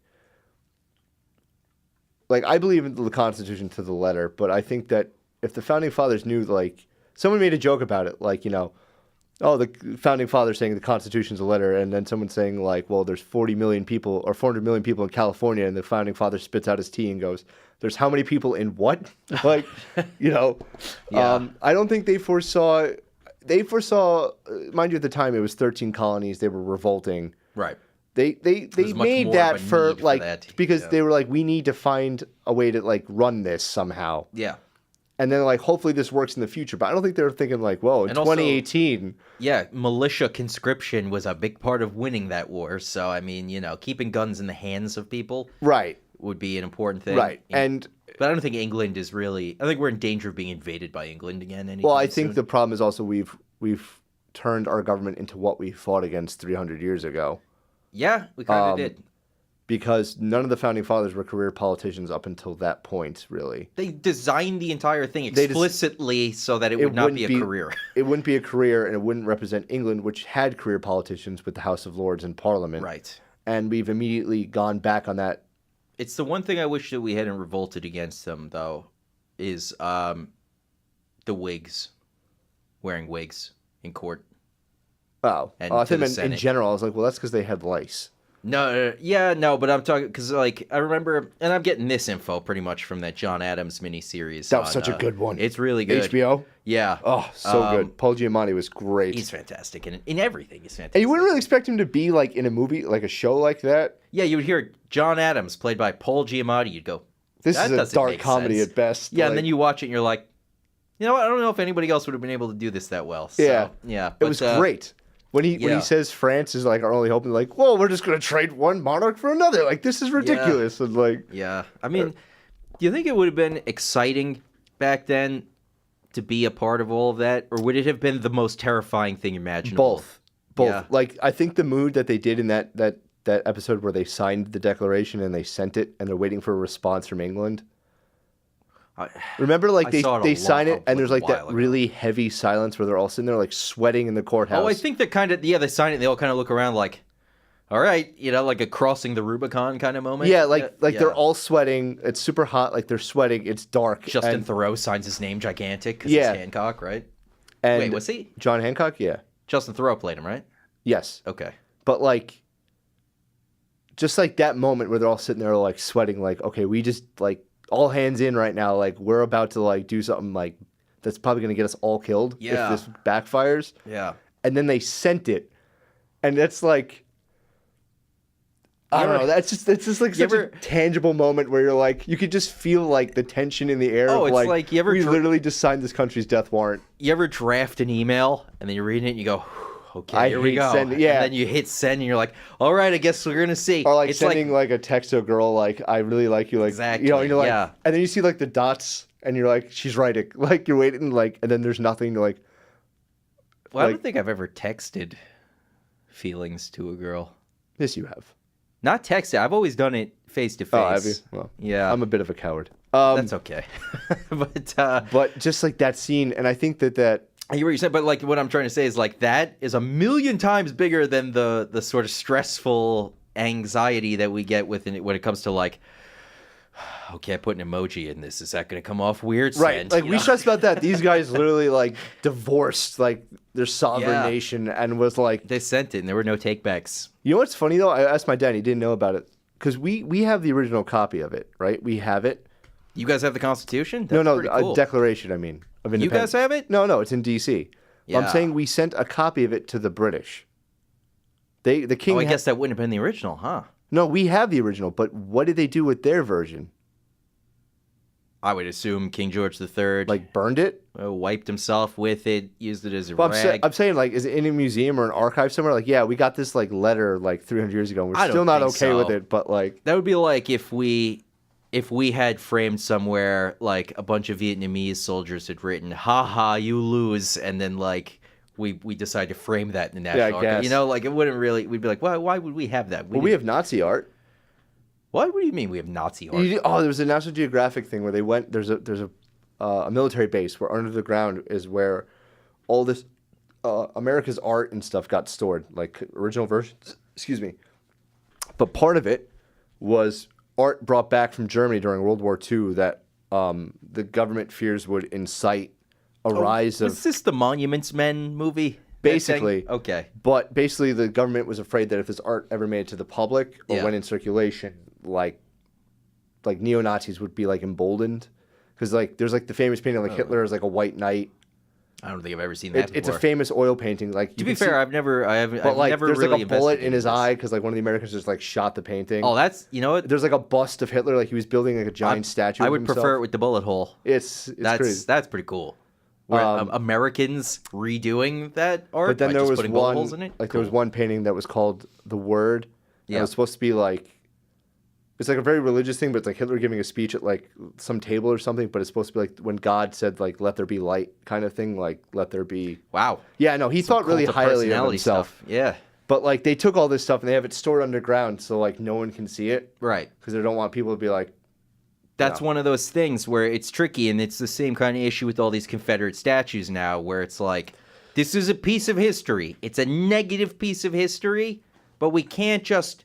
like I believe in the Constitution to the letter, but I think that if the founding fathers knew, like someone made a joke about it, like oh, the founding fathers saying the Constitution's a letter, and then someone saying like, well, there's 40 million people or 400 million people in California, and the founding father spits out his tea and goes, "There's how many people in what?" Like, Yeah. I don't think they foresaw. They foresaw, mind you, at the time it was 13 colonies. They were revolting. Right. They There's much made more that of a for need for like that, because yeah. they were like, we need to find a way to like run this somehow. Yeah. And then like hopefully this works in the future. But I don't think they were thinking like, whoa, in And also- 2018. Yeah, militia conscription was a big part of winning that war. So, I mean, keeping guns in the hands of people Right. would be an important thing. Right. And But I don't think England is really... I think we're in danger of being invaded by England again anytime well, I think soon. the problem is also we've turned our government into what we fought against 300 years ago. Yeah, we kind of did. Because none of the founding fathers were career politicians up until that point, really. They designed the entire thing They explicitly so that it would not be a career. It wouldn't be a career, and it wouldn't represent England, which had career politicians with the House of Lords and Parliament. Right. And we've immediately gone back on that. It's the one thing I wish that we hadn't revolted against them, though, is the wigs. Wearing wigs in court. Oh, And I to think the in Senate. general, I was like, well, that's because they had lice. No, but I'm talking because, like, I remember, and I'm getting this info pretty much from that John Adams miniseries. That was such a good one. It's really good. HBO? Yeah. Oh, so good. Paul Giamatti was great. He's fantastic. And in everything, he's fantastic. And you wouldn't really expect him to be, like, in a movie, like a show like that. Yeah, you would hear John Adams played by Paul Giamatti. You'd go, This that is a doesn't dark make comedy sense. at best. Yeah, like, and then you watch it and you're like, you know what? I don't know if anybody else would have been able to do this that well. So, Yeah. Yeah. It was great. When he yeah. says France is like our only hope, and like, well, we're just gonna trade one monarch for another. Like, this is ridiculous. And like, Yeah. I mean, do you think it would have been exciting back then to be a part of all of that? Or would it have been the most terrifying thing imaginable? both. Yeah. Like, I think the mood that they did in that episode where they signed the declaration and they sent it, and they're waiting for a response from England. Remember, like they sign it, and there's like that really heavy silence where they're all sitting there like sweating in the courthouse. Oh, I think that kind of, they sign it and they all kind of look around like, all right, like a crossing the Rubicon kind of moment. Yeah, like they're all sweating. It's super hot. Like they're sweating. It's dark. Justin Theroux signs his name gigantic because Yeah. he's Hancock, right? And Wait, was he? John Hancock? Yeah. Justin Theroux played him, right? Yes. Okay. But like, just like that moment where they're all sitting there like sweating, like, okay, we just like all hands in right now. Like we're about to like do something like that's probably gonna get us all killed Yeah. if this backfires. Yeah. And then they sent it, and that's like. I don't know. It's just like such a tangible moment where you're like, you could just feel like the tension in the air. Oh, of, it's like you ever we literally just signed this country's death warrant. You ever draft an email and then you're reading it and you go, okay, here we hate go. sending- yeah. And then you hit send and you're like, all right, I guess we're gonna see. Or like It's sending like a text to a girl, like, I really like you, like, Exactly, and you're like, yeah. and then you see like the dots, and you're like, she's writing, like you're waiting, like, and then there's nothing. You're like, Well, I like- don't think I've ever texted feelings to a girl. yes, you have. Not texted. I've always done it face to face. Oh, have you? Well, Yeah. I'm a bit of a coward. That's okay. But just like that scene, and I think that I hear what you're saying, but like what I'm trying to say is like that is a million times bigger than the sort of stressful anxiety that we get with when it comes to like, okay, I put an emoji in this. Is that going to come off weird? right, Send, like you we know? stress about that. These guys literally like divorced like their sovereign Yeah. nation, and was like, They sent it, and there were no takebacks. you know what's funny though? I asked my dad, he didn't know about it because we have the original copy of it, right? We have it. You guys have the Constitution? That's No, pretty a cool. declaration. I mean, of You independence. guys have it? No, it's in D.C. Yeah. I'm saying we sent a copy of it to the British. The king. Oh, I guess that wouldn't have been the original, huh? No, we have the original, but what did they do with their version? I would assume King George III Like burned it? wiped himself with it, used it as a Well, rag. I'm saying, like, is it in a museum or an archive somewhere? Like, yeah, we got this like letter like 300 years ago, and we're I don't still not think okay so. with it. But like, That would be like if we had framed somewhere like a bunch of Vietnamese soldiers had written "Ha ha, you lose," and then like we decide to frame that in the Yeah, I National Archive. guess. You know, like it wouldn't really. We'd be like, why would we have that? well, we have Nazi art. What do you mean we have Nazi art? There was a National Geographic thing where they went. There's a military base where under the ground is where all this America's art and stuff got stored, like original versions. Excuse me. But part of it was art brought back from Germany during World War II that the government fears would incite a rise of... Was this the Monuments Men movie? Basically. Okay. But basically the government was afraid that if this art ever made it to the public or went in circulation, like neo-Nazis would be like emboldened. Because like there's like the famous painting like Hitler as like a white knight. I don't think I've ever seen that before. It's a famous oil painting. Like to be fair, I've never there's really like a bullet in his investigated this. eye because like one of the Americans just like shot the painting. Oh, that's what. There's like a bust of Hitler, like he was building like a giant statue. I of would himself. prefer it with the bullet hole. It's crazy. That's pretty cool. Where, Americans redoing that art, but then by there just was putting bullet one holes in it? like there was one painting that was called The Word. Yeah, it was supposed to be like. It's like a very religious thing, but it's like Hitler giving a speech at like some table or something. But it's supposed to be like when God said like "Let there be light" kind of thing, like "Let there be." Wow. Yeah, no, he thought really highly of himself. Stuff. Yeah. But like they took all this stuff and they have it stored underground, so like no one can see it. Right. Because they don't want people to be like. That's one of those things where it's tricky, and it's the same kind of issue with all these Confederate statues now, where it's like, this is a piece of history. It's a negative piece of history, but we can't just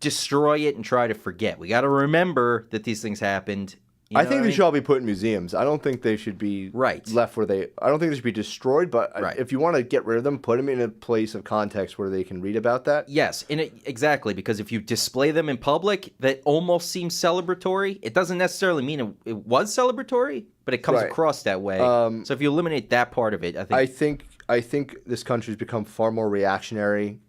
destroy it and try to forget. We got to remember that these things happened. I think they should all be put in museums. I don't think they should be left where they... I don't think they should be destroyed, but if you want to get rid of them, put them in a place of context where they can read about that. Yes, exactly, because if you display them in public, that almost seems celebratory. It doesn't necessarily mean it was celebratory, but it comes across that way. So if you eliminate that part of it, I think this country's become far more reactionary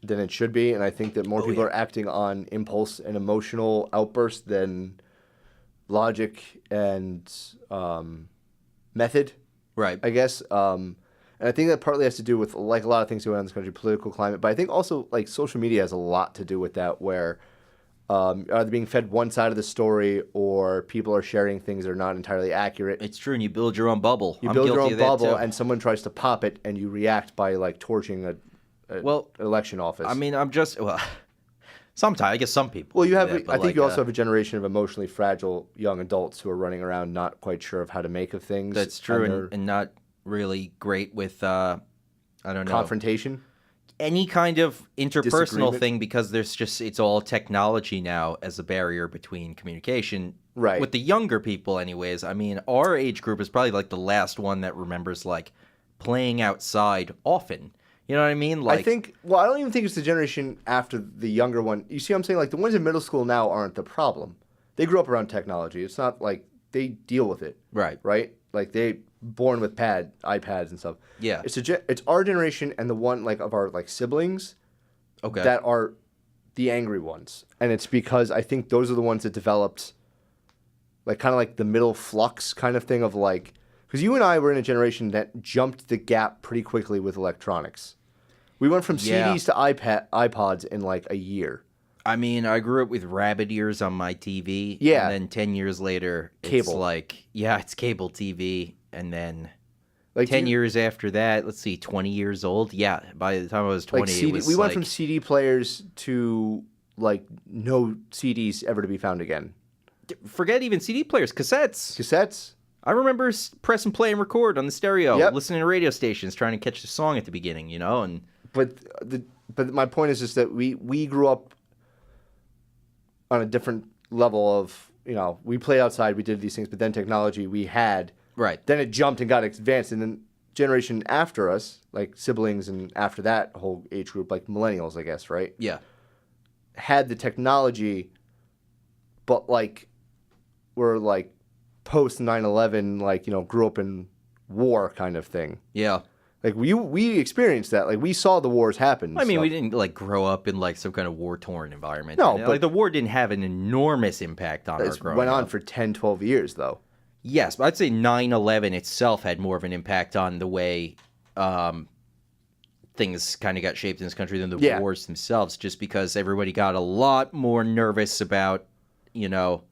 than it should be, and I think that more people are acting on impulse and emotional outbursts than logic and method. Right. I guess. And I think that partly has to do with like a lot of things going on in this country, political climate, but I think also like social media has a lot to do with that, where either being fed one side of the story or people are sharing things that are not entirely accurate. It's true, and you build your own bubble. You build your own bubble, and someone tries to pop it, and you react by like torching an election office. I mean, sometimes I guess some people. Well, you have. I think you also have a generation of emotionally fragile young adults who are running around not quite sure of how to make of things. That's true, and not really great with I don't know, confrontation. Any kind of interpersonal thing, because it's all technology now as a barrier between communication. Right. With the younger people, anyways. I mean, our age group is probably like the last one that remembers like playing outside often. You know what I mean? Like, I don't even think it's the generation after the younger one. You see what I'm saying? Like, the ones in middle school now aren't the problem. They grew up around technology. It's not like they deal with it. Right. Right? Like, they born with iPads and stuff. Yeah. It's our generation and the one, like, of our, like, siblings that are the angry ones. And it's because I think those are the ones that developed, like, kind of like the middle flux kind of thing of, like... Because you and I were in a generation that jumped the gap pretty quickly with electronics. We went from CDs to iPods in like a year. I mean, I grew up with rabbit ears on my TV. Yeah. And then 10 years later, cable. It's like, it's cable TV. And then like 10 years after that, let's see, 20 years old. Yeah, by the time I was 20, like we went from CD players to like no CDs ever to be found again. Forget even CD players, cassettes. I remember press and play and record on the stereo, listening to radio stations, trying to catch the song at the beginning, you know. And but my point is just that we grew up on a different level of, you know, we played outside, we did these things, but then technology we had, then it jumped and got advanced, and then generation after us, like siblings, and after that whole age group, like millennials, I guess, right? Yeah, had the technology, but like we're like post 9/11, like, you know, grew up in war kind of thing. Yeah. Like we experienced that. Like we saw the wars happen. I mean, we didn't like grow up in like some kind of war-torn environment. No, but like the war didn't have an enormous impact on our growing up. It went on for 10, 12 years though. Yes, but I'd say 9/11 itself had more of an impact on the way things kind of got shaped in this country than the wars themselves, just because everybody got a lot more nervous about, you know,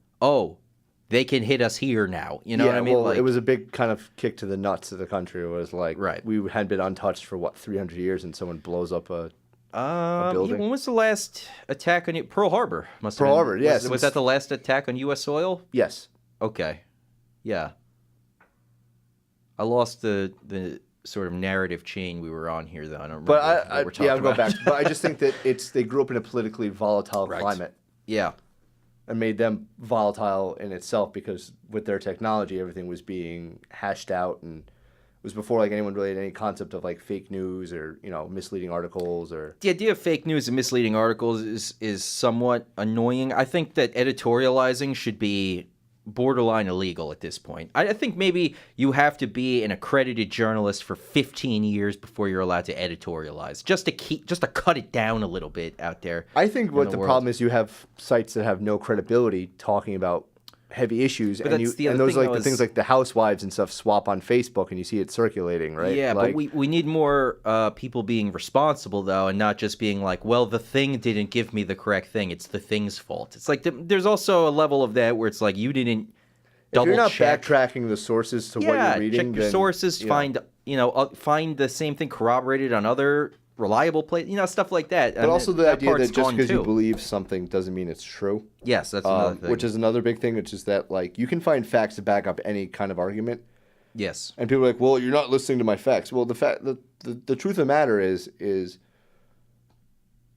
they can hit us here now. You know what I mean? Well, it was a big kind of kick to the nuts of the country. It was like, we had been untouched for, 300 years, and someone blows up a building? When was the last attack on Pearl Harbor? Pearl Harbor, yes. Was that the last attack on U.S. soil? Yes. Okay. Yeah. I lost the sort of narrative chain we were on here, though. I don't remember what we're talking about. I'll go back. But I just think that they grew up in a politically volatile climate. Yeah. and made them volatile in itself because with their technology, everything was being hashed out, and it was before like anyone really had any concept of like fake news or misleading articles or. The idea of fake news and misleading articles is somewhat annoying. I think that editorializing should be borderline illegal at this point. I think maybe you have to be an accredited journalist for 15 years before you're allowed to editorialize, just to cut it down a little bit out there. I think what the problem is, you have sites that have no credibility talking about heavy issues, and those like the things like the housewives and stuff swap on Facebook, and you see it circulating, right? Yeah, like, but we need more people being responsible though, and not just being like, well, the thing didn't give me the correct thing; it's the thing's fault. It's like there's also a level of that where it's like you didn't double check. If you're not backtracking the sources to what you're reading, check your sources. Find find the same thing corroborated on other reliable places, stuff like that. But also the idea that just because you believe something doesn't mean it's true. Yes, that's another thing. Which is another big thing, which is that like you can find facts to back up any kind of argument. Yes. And people are like, well, you're not listening to my facts. Well, the truth of the matter is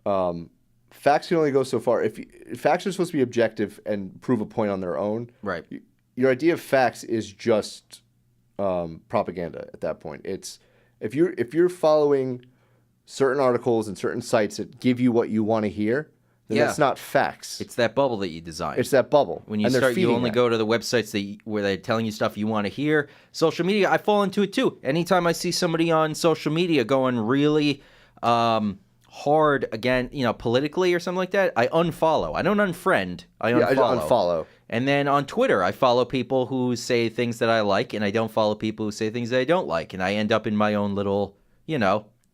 facts can only go so far. If facts are supposed to be objective and prove a point on their own, right? Your idea of facts is just propaganda at that point. It's if you're following certain articles and certain sites that give you what you want to hear, then that's not facts. It's that bubble that you design. It's that bubble. When you only go to the websites where they're telling you stuff you want to hear. Social media, I fall into it too. Anytime I see somebody on social media going really hard again, politically or something like that, I unfollow. I don't unfriend. I unfollow. Yeah, I unfollow. And then on Twitter, I follow people who say things that I like, and I don't follow people who say things that I don't like. And I end up in my own little,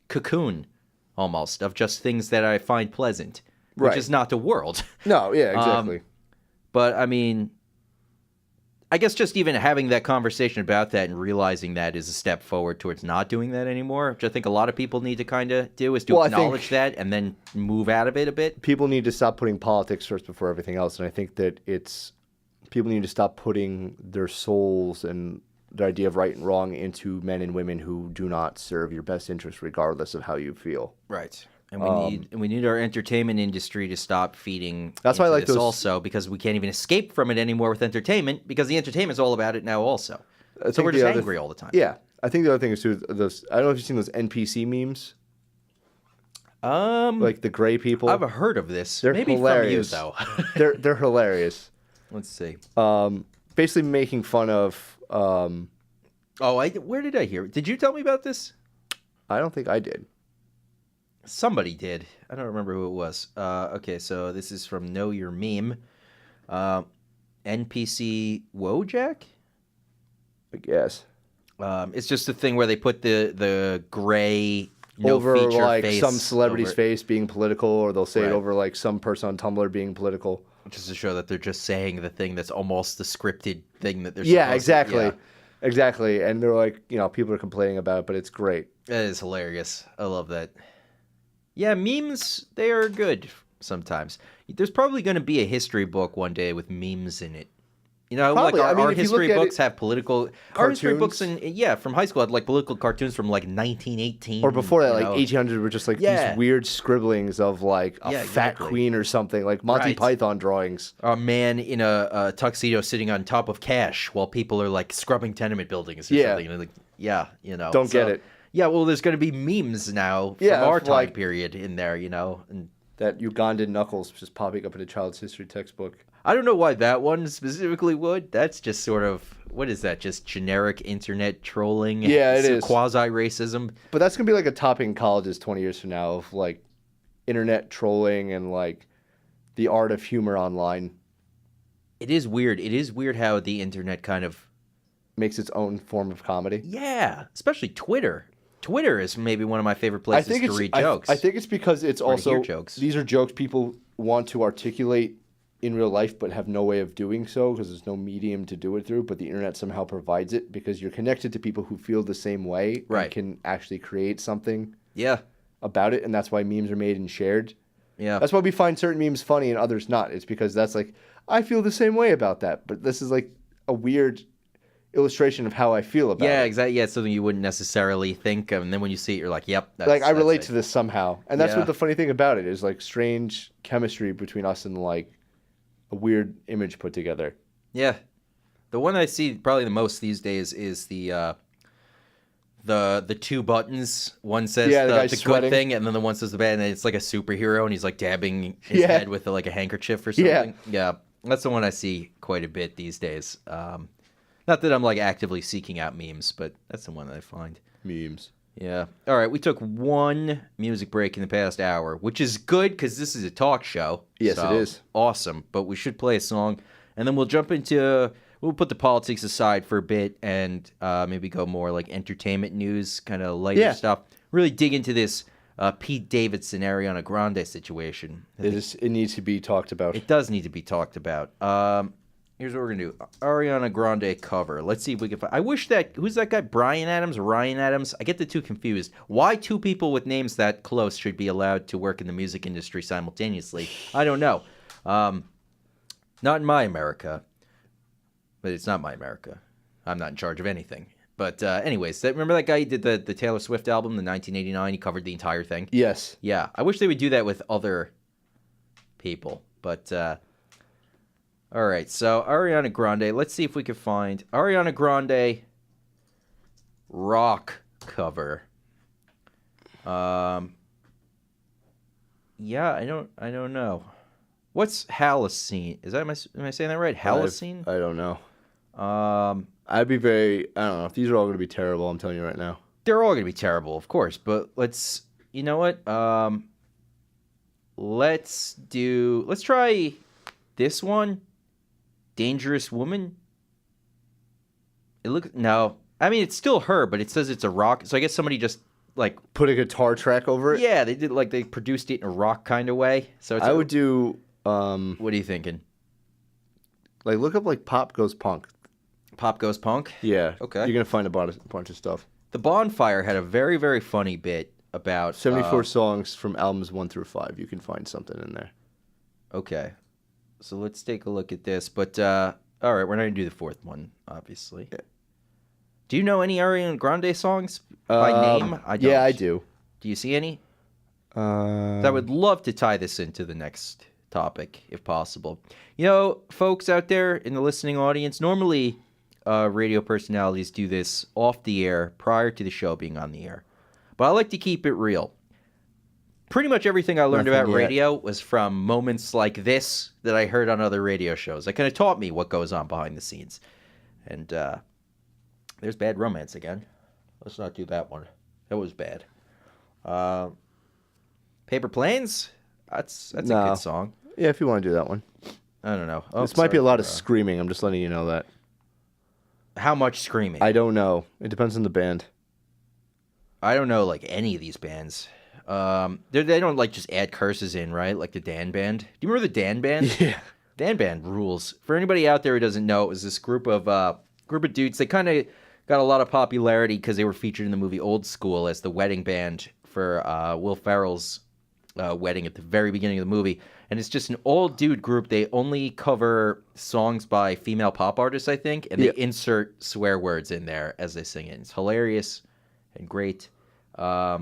cocoon almost of just things that I find pleasant, which is not the world. No, yeah, exactly. But I mean, I guess just even having that conversation about that and realizing that is a step forward towards not doing that anymore, which I think a lot of people need to kind of do, is to acknowledge that and then move out of it a bit. People need to stop putting politics first before everything else, and I think that people need to stop putting their souls and the idea of right and wrong into men and women who do not serve your best interest, regardless of how you feel. Right. And we need our entertainment industry to stop feeding. That's why I like this also, because we can't even escape from it anymore with entertainment, because the entertainment's all about it now also. So we're just angry all the time. Yeah, I think the other thing is too. I don't know if you've seen those NPC memes. Like the gray people. I've heard of this. They're maybe hilarious. From you though. they're hilarious. Let's see. Basically making fun of. Where did I hear it? Did you tell me about this? I don't think I did. Somebody did. I don't remember who it was. Okay, so this is from Know Your Meme. NPC Wojak? I guess. It's just a thing where they put the gray over feature like face some celebrity's face being political, or they'll say it over like some person on Tumblr being political. Just to show that they're just saying the thing that's almost the scripted thing that they're exactly. Exactly. And they're like, people are complaining about it, but it's great. It is hilarious. I love that. Yeah, memes, they are good sometimes. There's probably going to be a history book one day with memes in it. Probably. Like our history books have political cartoons. Our history books from high school had like political cartoons from like 1918 or before that, like 1800 were just like these weird scribblings of like a fat queen or something, like Monty Python drawings. A man in a tuxedo sitting on top of cash while people are like scrubbing tenement buildings or something. And Don't get it. Yeah, well, there's going to be memes now from our time period in there, and that Ugandan knuckles just popping up in a child's history textbook. I don't know why that one specifically would. That's just sort of, what is that? Just generic internet trolling? Yeah, it is. Quasi-racism. But that's going to be like a topic in colleges 20 years from now of like internet trolling and like the art of humor online. It is weird. It is weird how the internet kind of makes its own form of comedy. Yeah, especially Twitter. Twitter is maybe one of my favorite places to read jokes. I think it's because it's also these are jokes people want to articulate in real life but have no way of doing so because there's no medium to do it through, but the internet somehow provides it because you're connected to people who feel the same way and can actually create something about it, and that's why memes are made and shared. Yeah. That's why we find certain memes funny and others not. It's because that's like, I feel the same way about that, but this is like a weird illustration of how I feel about it. Yeah, exactly. Yeah, it's something you wouldn't necessarily think of, and then when you see it, you're like, yep. Like, I relate to this somehow. And that's what the funny thing about it is, like, strange chemistry between us and, like, a weird image put together. Yeah. The one I see probably the most these days is the two buttons. One says Yeah, the the guy's good sweating. thing, and then the one says the bad, and it's like a superhero, and he's like dabbing his Yeah. head with like a handkerchief or something. Yeah, that's the one I see quite a bit these days. Not that I'm like actively seeking out memes, but that's the one that I find. Memes. Yeah. All right, we took one music break in the past hour, which is good because this is a talk show. Yes, so it is. Awesome, but we should play a song, and then we'll jump into. We'll put the politics aside for a bit and maybe go more like entertainment news, kind of lighter stuff. Really dig into this Pete Davidson, Ariana Grande situation. It needs to be talked about. It does need to be talked about. Here's what we're going to do. Ariana Grande cover. Let's see if we can find... I wish that... Who's that guy? Brian Adams? Ryan Adams? I get the two confused. Why two people with names that close should be allowed to work in the music industry simultaneously? I don't know. Not in my America. But it's not my America. I'm not in charge of anything. But anyways, remember that guy who did the Taylor Swift album, the 1989? He covered the entire thing? Yes. Yeah. I wish they would do that with other people. But, all right. So, Ariana Grande. Let's see if we can find Ariana Grande rock cover. Yeah, I don't know. What's Halocene? Am I saying that right? Halocene? I don't know. I'd be very... I don't know. If these are all going to be terrible, I'm telling you right now. They're all going to be terrible, of course. But you know what? Let's try this one. Dangerous Woman. No. I mean, it's still her, but it says it's a rock. So I guess somebody just like... Put a guitar track over it? Yeah, they did they produced it in a rock kind of way. So I would do... what are you thinking? Like, look up, like, Pop Goes Punk. Pop Goes Punk? Yeah. Okay. You're going to find a bunch of stuff. The Bonfire had a very, very funny bit about... 74 songs from albums 1 through 5. You can find something in there. Okay. So let's take a look at this. But, all right, we're not going to do the fourth one, obviously. Yeah. Do you know any Ariana Grande songs by name? I don't. Yeah, I do. Do you see any? I would love to tie this into the next topic, if possible. You know, folks out there in the listening audience, normally radio personalities do this off the air prior to the show being on the air. But I like to keep it real. Pretty much everything I learned about radio was from moments like this that I heard on other radio shows. That kind of taught me what goes on behind the scenes. And there's Bad Romance again. Let's not do that one. That was bad. Paper Planes? That's a good song. Yeah, if you want to do that one. I don't know. This might be a lot of screaming. I'm just letting you know that. How much screaming? I don't know. It depends on the band. I don't know, like, any of these bands. They don't, like, just add curses in, right? Like the Dan Band. Do you remember the Dan Band? Yeah. Dan Band rules. For anybody out there who doesn't know, it was this group of dudes. They kind of got a lot of popularity because they were featured in the movie Old School as the wedding band for Will Ferrell's wedding at the very beginning of the movie. And it's just an old dude group. They only cover songs by female pop artists, I think, and they insert swear words in there as they sing it. It's hilarious and great. I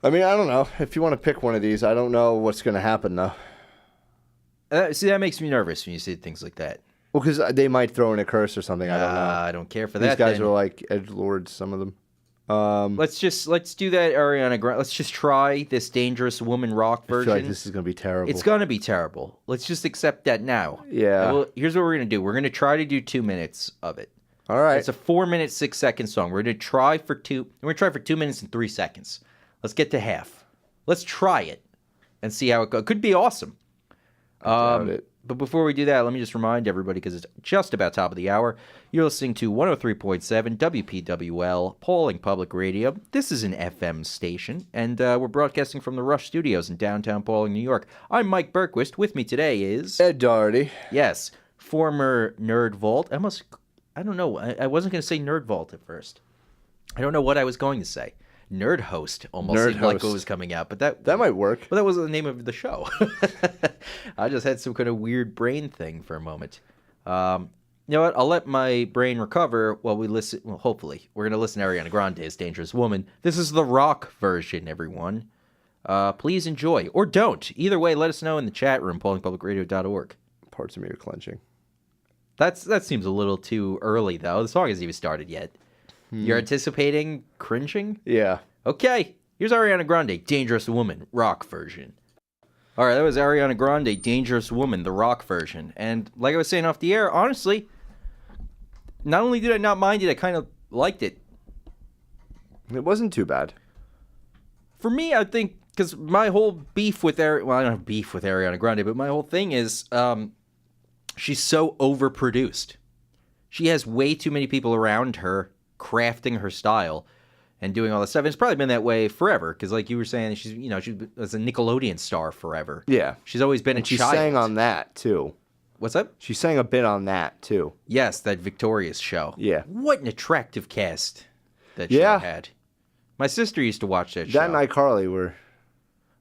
mean, I don't know. If you want to pick one of these, I don't know what's going to happen, though. See, that makes me nervous when you say things like that. Well, because they might throw in a curse or something. I don't know. I don't care for that. These guys are like edgelords, some of them. Let's do that, Ariana Grande. Let's just try this Dangerous Woman rock version. I feel like this is going to be terrible. It's going to be terrible. Let's just accept that now. Yeah. Well, here's what we're going to do. We're going to try to do 2 minutes of it. All right. It's a 4-minute, 6-second song. We're going to try for 2 minutes and 3 seconds. Let's get to half. Let's try it and see how it goes. It could be awesome. I doubt it. But before we do that, let me just remind everybody, because it's just about top of the hour, you're listening to 103.7 WPWL, Pauling Public Radio. This is an FM station, and we're broadcasting from the Rush Studios in downtown Pauling, New York. I'm Mike Berquist. With me today is... Ed Doherty. Yes, former Nerd Vault. I don't know. I wasn't going to say Nerd Vault at first. I don't know what I was going to say. Nerd Host almost seemed like what was coming out, but that might work. But that wasn't the name of the show. I just had some kind of weird brain thing for a moment. You know what? I'll let my brain recover while we listen. Well, hopefully, we're gonna listen to Ariana Grande's "Dangerous Woman." This is the rock version, everyone. Please enjoy or don't. Either way, let us know in the chat room, paulingpublicradio.org. parts of me are clenching. That seems a little too early, though. The song hasn't even started yet. You're anticipating cringing? Yeah. Okay, here's Ariana Grande, Dangerous Woman, rock version. All right, that was Ariana Grande, Dangerous Woman, the rock version. And like I was saying off the air, honestly, not only did I not mind it, I kind of liked it. It wasn't too bad. For me, I think, because my whole beef with I don't have beef with Ariana Grande, but my whole thing is she's so overproduced. She has way too many people around her crafting her style and doing all this stuff. And it's probably been that way forever, because like you were saying, she was a Nickelodeon star forever. Yeah. She's always been a she child. She sang on that, too. What's up? She sang a bit on that, too. Yes, that Victorious show. Yeah. What an attractive cast that show had. My sister used to watch that show. That and iCarly were...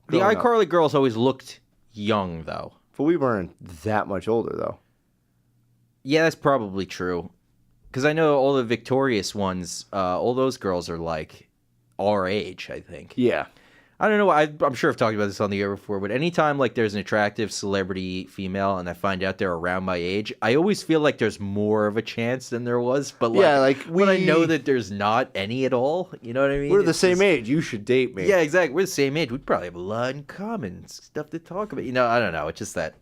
The iCarly girls always looked young, though. But we weren't that much older, though. Yeah, that's probably true. Because I know all the Victorious ones, all those girls are like our age, I think. Yeah. I don't know. I'm sure I've talked about this on the air before, but anytime like there's an attractive celebrity female and I find out they're around my age, I always feel like there's more of a chance than there was. But like, when I know that there's not any at all, you know what I mean? We're the same age. You should date me. Yeah, exactly. We're the same age. We'd probably have a lot in common, stuff to talk about. I don't know. It's just that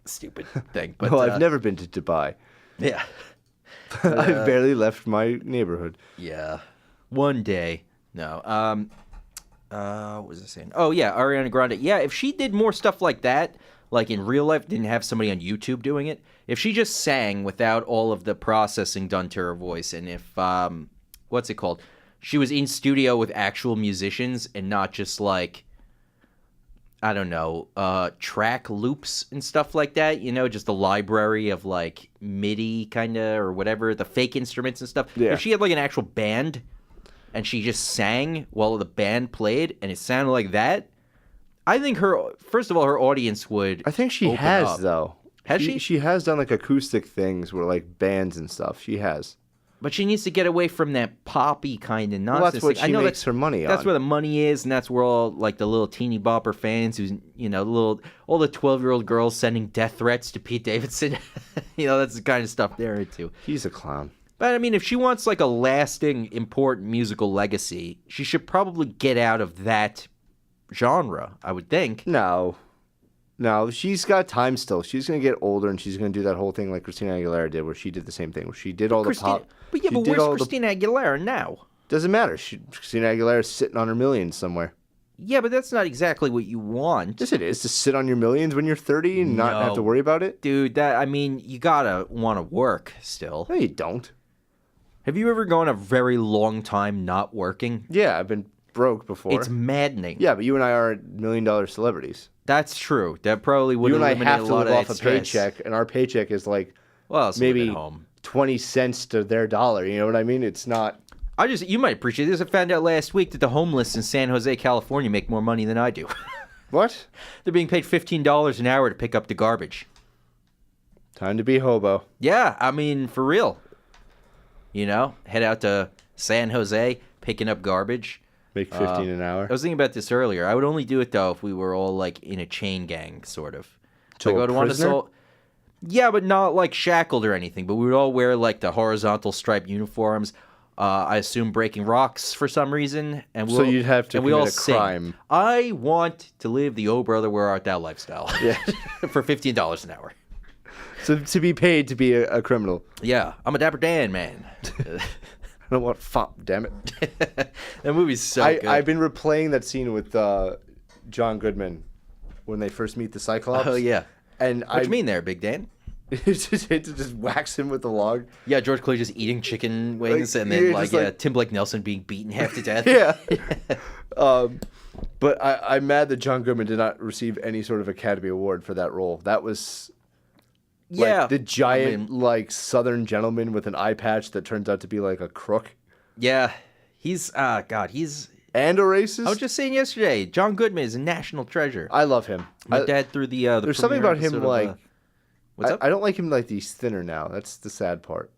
stupid thing. But no, I've never been to Dubai. Yeah. I've barely left my neighborhood. Yeah. One day. No. What was I saying? Oh, yeah, Ariana Grande. Yeah, if she did more stuff like that, like in real life, didn't have somebody on YouTube doing it, if she just sang without all of the processing done to her voice, and if, what's it called? She was in studio with actual musicians and not just like, I don't know, track loops and stuff like that, just a library of like MIDI kind of or whatever, the fake instruments and stuff. Yeah. If she had like an actual band and she just sang while the band played and it sounded like that, I think first of all, her audience would I think she open has, up. though. Has she? She has done like acoustic things where like bands and stuff. She has. But she needs to get away from that poppy kind of nonsense. Well, that's what I know makes her money on. That's where the money is, and that's where all like the little teeny bopper fans who's all the 12-year-old girls sending death threats to Pete Davidson. That's the kind of stuff they're into. He's a clown. But I mean, if she wants like a lasting, important musical legacy, she should probably get out of that genre, I would think. No, she's got time still. She's going to get older, and she's going to do that whole thing like Christina Aguilera did, where she did the same thing, where she did all the pop. But yeah, but where's Christina Aguilera now? Doesn't matter. Christina Aguilera's sitting on her millions somewhere. Yeah, but that's not exactly what you want. Yes, it is, to sit on your millions when you're 30 and not have to worry about it. Dude, you gotta want to work still. No, you don't. Have you ever gone a very long time not working? Yeah, I've been broke before. It's maddening. Yeah, but you and I are $1 million celebrities. That's true. That probably would eliminate a lot of You and I have to live off a stress. paycheck, and our paycheck is like maybe 20 cents to their dollar. You know what I mean? It's not... You might appreciate this. I found out last week that the homeless in San Jose, California make more money than I do. What? They're being paid $15 an hour to pick up the garbage. Time to be hobo. Yeah, I mean, for real. Head out to San Jose, picking up garbage. Make 15 an hour. I was thinking about this earlier. I would only do it, though, if we were all, like, in a chain gang, sort of. So like, a prisoner? Yeah, but not, like, shackled or anything. But we would all wear, like, the horizontal striped uniforms. I assume breaking rocks for some reason. So you'd have to commit a crime. Sing, I want to live the "Oh Brother, Where Art Thou" lifestyle. Yeah. For $15 an hour. So to be paid to be a criminal. Yeah, I'm a Dapper Dan, man. I don't want fop, damn it. That movie's so good. I've been replaying that scene with John Goodman when they first meet the Cyclops. Oh, yeah. And what do you mean there, Big Dan? just whacks him with the log. Yeah, George Clooney just eating chicken wings, and then Tim Blake Nelson being beaten half to death. Yeah. But I'm mad that John Goodman did not receive any sort of Academy Award for that role. That was the giant Southern gentleman with an eye patch that turns out to be like a crook. Yeah, he's and a racist. I was just saying yesterday, John Goodman is a national treasure. I love him. My dad threw the there's something about him what's up? I don't like him like he's thinner now. That's the sad part.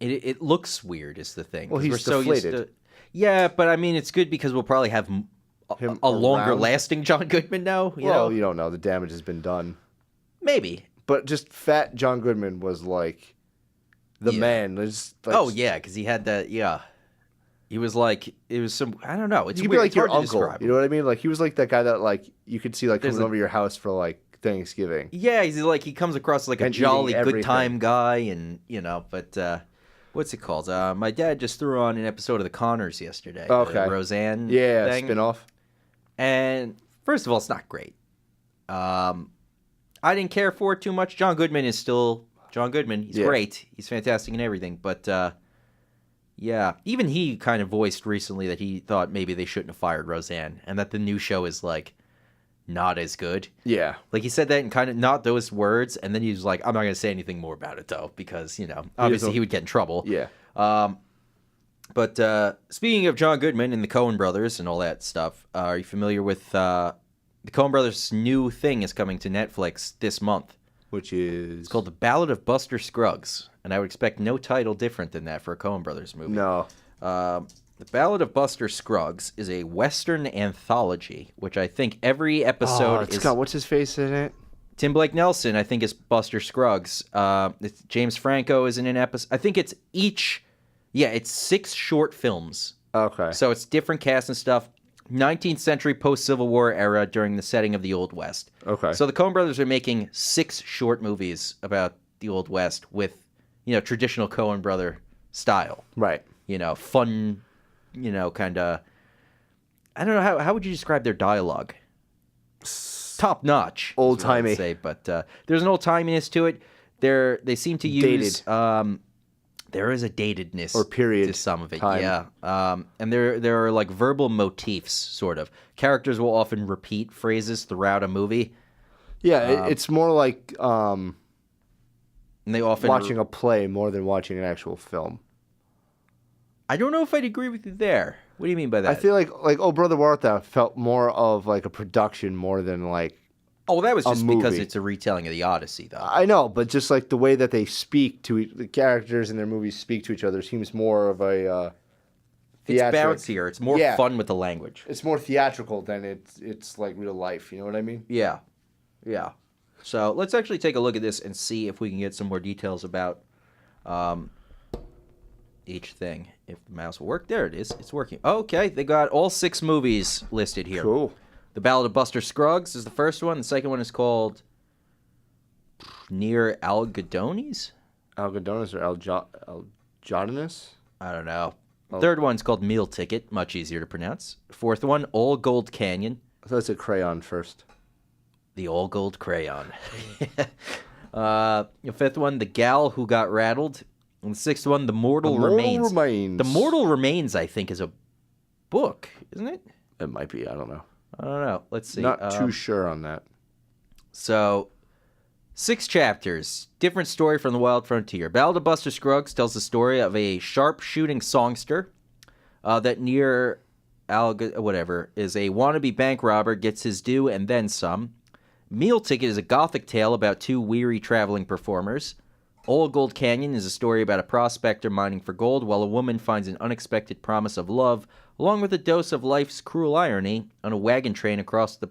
It looks weird is the thing. Well, he's deflated. Yeah, but I mean it's good because we'll probably have a longer lasting John Goodman now. You know? You don't know. The damage has been done. Maybe. But just fat John Goodman was like the man. It's like, oh yeah, because he had that. Yeah, he was like it was some. I don't know. It's you could weird. be like It's your hard to uncle. describe You him. know what I mean? Like he was like that guy that like you could see like There's coming a- over to your house for like Thanksgiving. Yeah, he's like he comes across like a And eating jolly good everything. time guy, and but what's it called? My dad just threw on an episode of The Connors yesterday. Okay. The Roseanne. Yeah, thing. spinoff. And first of all, it's not great. I didn't care for it too much. John Goodman is still John Goodman. He's great. He's fantastic and everything. But yeah, even he kind of voiced recently that he thought maybe they shouldn't have fired Roseanne, and that the new show is like not as good. Yeah. Like he said that in kind of not those words, and then he was like, "I'm not going to say anything more about it though, because obviously he would get in trouble." Yeah. But speaking of John Goodman and the Coen brothers and all that stuff, are you familiar with the Coen brothers' new thing is coming to Netflix this month? Which is It's called The Ballad of Buster Scruggs, and I would expect no title different than that for a Coen brothers movie. No. The Ballad of Buster Scruggs is a Western anthology, which I think every episode it's is... got what's his face in it? Tim Blake Nelson, I think, is Buster Scruggs. James Franco is in an episode. I think it's it's 6 short films. Okay. So it's different cast and stuff. 19th century post-Civil War era during the setting of the Old West. Okay. So the Coen brothers are making 6 short movies about the Old West with, traditional Coen brother style. Right. Fun, kind of... I don't know, how would you describe their dialogue? Top notch. Old-timey. Say, but there's an old-timiness to it. They seem to use... Dated. There is a datedness Or period to some of it, time. yeah. And there are like verbal motifs, sort of. Characters will often repeat phrases throughout a movie. Yeah, it's more like And they often... watching a play more than watching an actual film. I don't know if I'd agree with you there. What do you mean by that? I feel like Oh Brother Where Art Thou felt more of like a production more than like... Oh, that was a just because movie. it's a retelling of the Odyssey, though. I know, but just like the way that they speak to the characters in their movies speak to each other seems more of a It's theatric. bouncier. It's more fun with the language. It's more theatrical than it's like real life. You know what I mean? Yeah. Yeah. So let's actually take a look at this and see if we can get some more details about each thing. If the mouse will work. There it is. It's working. Okay. They got all 6 movies listed here. Cool. The Ballad of Buster Scruggs is the first one. The second one is called Near Algodones? Algodones or Algodones? I don't know. The third one's called Meal Ticket. Much easier to pronounce. Fourth one, All Gold Canyon. I thought it said crayon first. The All Gold Crayon. The fifth one, The Gal Who Got Rattled. And the sixth one, The Mortal Remains. The Mortal Remains, I think, is a book, isn't it? It might be. I don't know. I don't know. Let's see. Not too sure on that. So, 6 chapters. Different story from the Wild Frontier. Ballad of Buster Scruggs tells the story of a sharp-shooting songster that near is a wannabe bank robber, gets his due and then some. Meal Ticket is a gothic tale about 2 weary traveling performers. Old Gold Canyon is a story about a prospector mining for gold while a woman finds an unexpected promise of love, along with a dose of life's cruel irony, on a wagon train across the...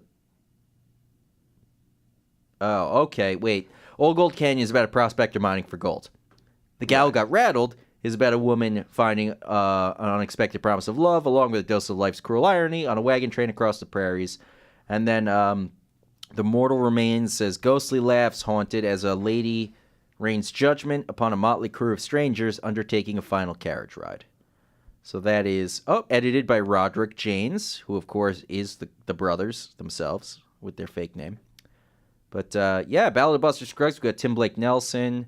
Oh, okay, wait. Old Gold Canyon is about a prospector mining for gold. The Gal Who Got Rattled is about a woman finding an unexpected promise of love, along with a dose of life's cruel irony, on a wagon train across the prairies. And then The Mortal Remains says, ghostly laughs haunted as a lady rains judgment upon a motley crew of strangers undertaking a final carriage ride. So that is edited by Roderick Janes, who of course is the brothers themselves with their fake name. But Ballad of Buster Scruggs. We got Tim Blake Nelson.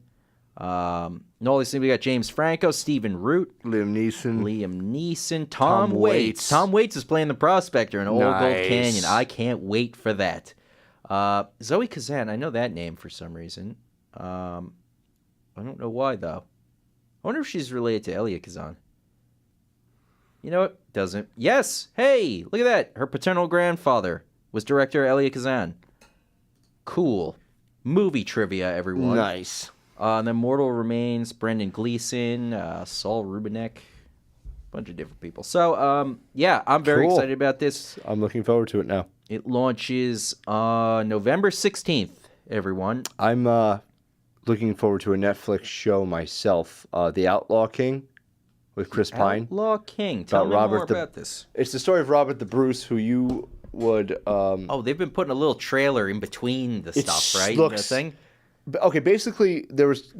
And all these things. We got James Franco, Stephen Root, Liam Neeson, Tom Waits. Waits. Tom Waits is playing the prospector in Old Gold Nice. Canyon. I can't wait for that. Zoe Kazan. I know that name for some reason. I don't know why, though. I wonder if she's related to Elia Kazan. You know what? Doesn't. Yes! Hey! Look at that! Her paternal grandfather was director Elia Kazan. Cool. Movie trivia, everyone. Nice. And then Mortal Remains, Brendan Gleeson, Saul Rubinek, bunch of different people. So, I'm very excited about this. I'm looking forward to it now. It launches November 16th everyone. I'm looking forward to a Netflix show myself, The Outlaw King, with Chris Pine. Outlaw King. Tell me more about this. It's the story of Robert the Bruce, who you would... Oh, they've been putting a little trailer in between the stuff, right? Looks, the thing? Okay, basically, there was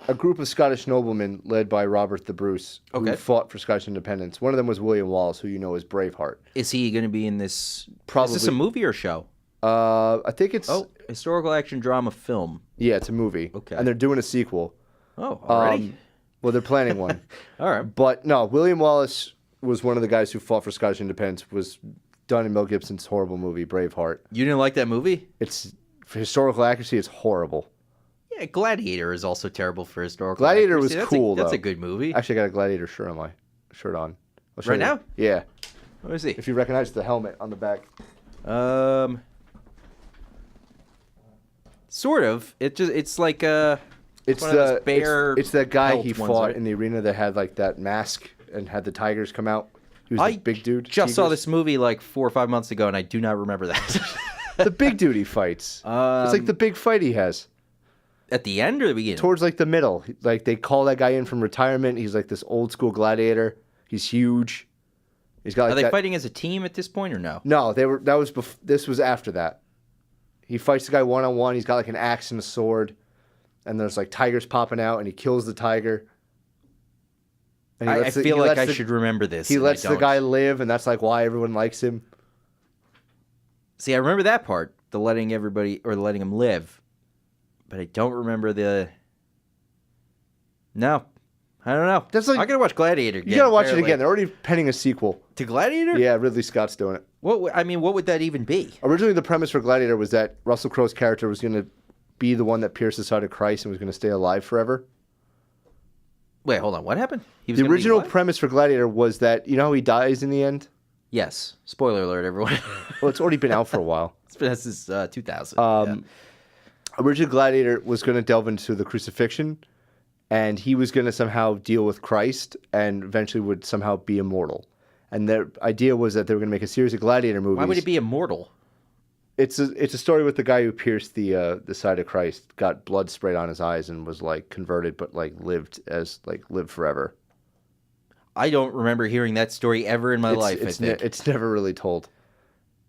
a group of Scottish noblemen led by Robert the Bruce who fought for Scottish independence. One of them was William Wallace, who you know as Braveheart. Is he going to be in this? Probably. Is this a movie or show? I think it's... Oh, historical action drama film. Yeah, it's a movie. Okay. And they're doing a sequel. Oh, already? Well, they're planning one. All right. But no, William Wallace was one of the guys who fought for Scottish independence, was done in Mel Gibson's horrible movie, Braveheart. You didn't like that movie? It's, for historical accuracy, it's horrible. Yeah, Gladiator is also terrible for historical Gladiator accuracy. was cool, That's though. a good movie. Actually, I got a Gladiator shirt on. I'll show Right you. now? Yeah. Let me see. If you recognize the helmet on the back. Sort of. It's like It's one of those bear it's that guy pelt he ones, fought right? in the arena that had like that mask and had the tigers come out. He was I the big dude. just saw tigers. this movie like 4 or 5 months ago, and I do not remember that. The big dude he fights. It's like the big fight he has. At the end or the beginning? Towards like the middle. Like they call that guy in from retirement. He's like this old school gladiator. He's huge. He's got like Are they that... fighting as a team at this point or no? No, this was after that. He fights the guy one-on-one. He's got like an axe and a sword. And there's like tigers popping out and he kills the tiger. And I feel like I should remember this. He and lets I the don't. guy live, and that's like why everyone likes him. See, I remember that part, the letting him live. But I don't remember the... No. I don't know. That's like- I gotta watch Gladiator again. You gotta watch it apparently. again. They're already penning a sequel. To Gladiator? Yeah, Ridley Scott's doing it. What would that even be? Originally, the premise for Gladiator was that Russell Crowe's character was going to be the one that pierced the side of Christ and was going to stay alive forever. Wait, hold on. What happened? He was The gonna be original what? premise for Gladiator was that, you know how he dies in the end? Yes. Spoiler alert, everyone. Well, it's already been out for a while. It's been since 2000. Original Gladiator was going to delve into the crucifixion, and he was going to somehow deal with Christ and eventually would somehow be immortal. And their idea was that they were going to make a series of Gladiator movies. Why would he be immortal? It's a story with the guy who pierced the side of Christ, got blood sprayed on his eyes, and was like converted, but like lived forever. I don't remember hearing that story ever in my life. I think It's never really told.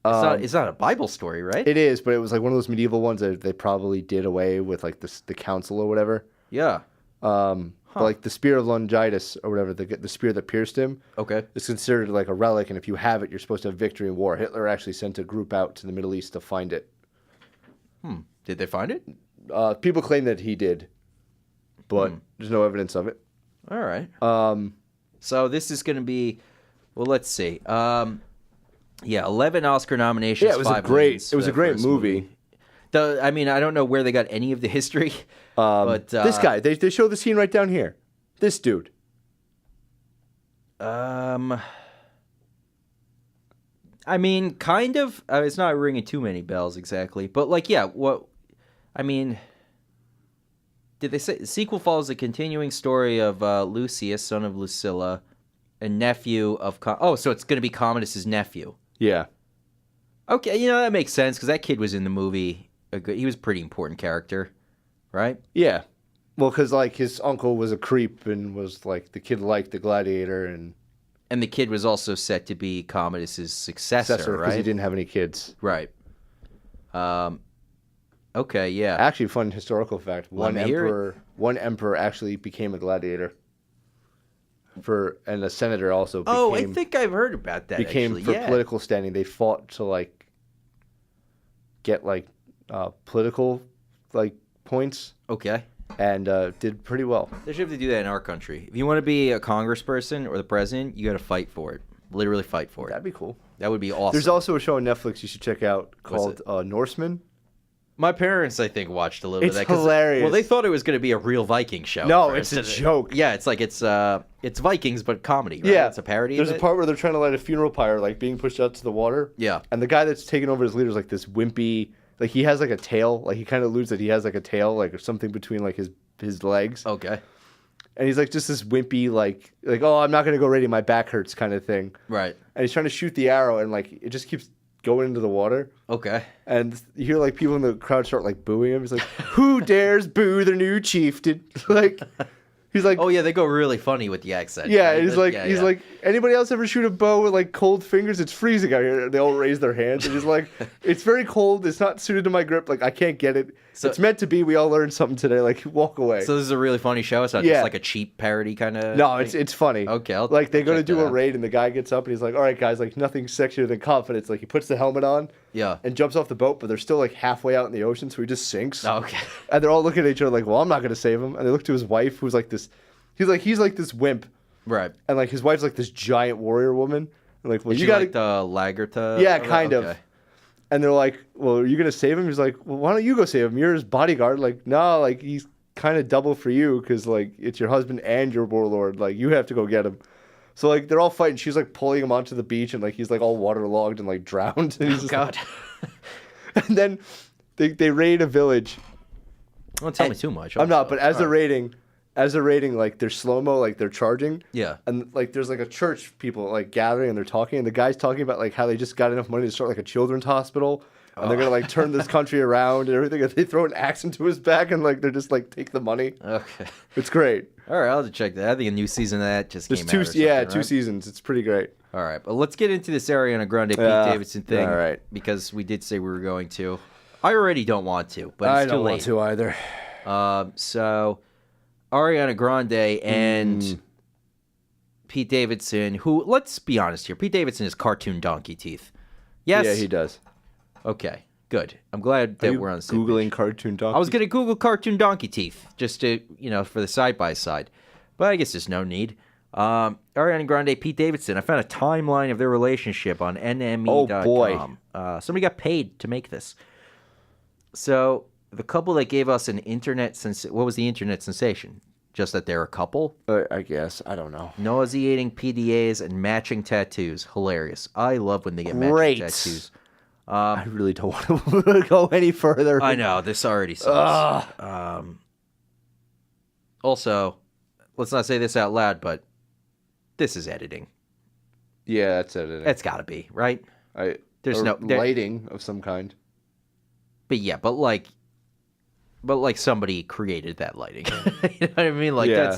it's not a Bible story, right? It is, but it was like one of those medieval ones that they probably did away with, like the council or whatever. Yeah. But like the spear of Longitus or whatever, the spear that pierced him, Okay. is considered like a relic, and if you have it, you're supposed to have victory in war. Hitler actually sent a group out to the Middle East to find it. Did they find it? People claim that he did, but there's no evidence of it. All right. So this is going to be, well, let's see. 11 Oscar nominations. Yeah, it was 5 a great. wins It was for a that great first movie. I mean, I don't know where they got any of the history, but This guy, they show the scene right down here. This dude. I mean, kind of. It's not ringing too many bells exactly, but like, yeah. What? I mean, did they say the sequel follows the continuing story of Lucius, son of Lucilla, and nephew of? So it's going to be Commodus's nephew. Yeah. Okay, that makes sense because that kid was in the movie. He was a pretty important character, right? Yeah. Well, because like his uncle was a creep and was like the kid liked the gladiator and the kid was also set to be Commodus's successor, because right? he didn't have any kids. Right. Okay, yeah. Actually, fun historical fact: Let me hear one emperor actually became a gladiator. And a senator also. I think I've heard about that. Became actually. for Yeah. political standing. They fought to like get like political like points Okay. and did pretty well. They should have to do that in our country. If you want to be a congressperson or the president, you got to fight for it. Literally fight for it. That'd be cool. That would be awesome. There's also a show on Netflix you should check out called Norseman. My parents, I think, watched a little bit of that. It's hilarious. Well, they thought it was going to be a real Viking show. No, first. it's a joke. Yeah, it's like it's Vikings but comedy. Right? Yeah, it's a parody. There's of a it? part where they're trying to light a funeral pyre, like being pushed out to the water. Yeah. And the guy that's taking over as leader is like this wimpy, like he has like a tail, like he kind of alludes that he has like a tail, like or something between like his legs. Okay. And he's like just this wimpy, like oh, I'm not gonna go ready, my back hurts kind of thing. Right. And he's trying to shoot the arrow, and like it just keeps going into the water. Okay. And you hear like people in the crowd start like booing him. He's like, "Who dares boo their new chieftain?" Like, he's like, Oh yeah, they go really funny with the accent. yeah. right? He's like, Yeah. like, anybody else ever shoot a bow with like cold fingers? It's freezing out here. They all raise their hands. And he's like, it's very cold. It's not suited to my grip. Like, I can't get it. So- it's meant to be. We all learned something today. Like, walk away. So this is a really funny show. It's not Yeah. just like a cheap parody kind of. No, it's funny. Okay, I'll like they go to check do that a out. raid, and the guy gets up and he's like, "All right, guys, like nothing sexier than confidence." Like he puts the helmet on Yeah. and jumps off the boat, but they're still like halfway out in the ocean, so he just sinks. Okay. And they're all looking at each other like, "Well, I'm not gonna save him." And they look to his wife, who's like this. He's like this wimp, Right. and like his wife's like this giant warrior woman. And like, well, Is you she gotta. like the Lagertha? Yeah, kind of. Okay. And they're like, "Well, are you gonna save him?" He's like, "Well, why don't you go save him? You're his bodyguard." Like, no, like he's kind of double for you because like it's your husband and your warlord. Like you have to go get him. So like they're all fighting. She's like pulling him onto the beach, and like he's like all waterlogged and like drowned. And he's just, God. and then they raid a village. Don't tell me too much. I'm not, also. but as they're All right. raiding, like they're slow mo, like they're charging. Yeah. And like there's like a church people like gathering and they're talking, and the guy's talking about like how they just got enough money to start like a children's hospital, and they're gonna like turn this country around and everything. And they throw an axe into his back and like they're just like take the money. Okay. It's great. All right, I'll have to check that. I think a new season of that just There's came two, out. Or yeah, something, two right? seasons. It's pretty great. All right, but let's get into this Ariana Grande Pete Yeah, Davidson thing. all right. Because we did say we were going to. I already don't want to, but it's I too don't late. want to either. So Ariana Grande and Pete Davidson, who, let's be honest here, Pete Davidson is cartoon donkey teeth. Yes? Yeah, he does. Okay, good. I'm glad that we're on the same Googling page. cartoon donkey. I was going to Google cartoon donkey teeth just to, for the side-by-side. But I guess there's no need. Ariana Grande, Pete Davidson. I found a timeline of their relationship on NME.com. Oh, boy. Somebody got paid to make this. So the couple that gave us an internet what was the internet sensation? Just that they're a couple? I guess. I don't know. Nauseating PDAs and matching tattoos. Hilarious. I love when they get Great. matching tattoos. I really don't want to go any further. I know, this already sucks. Also, let's not say this out loud, but this is editing. Yeah, that's editing. It's got to be, right? There's or no- lighting of some kind. But yeah, but like somebody created that lighting. You know what I mean? Like Yeah.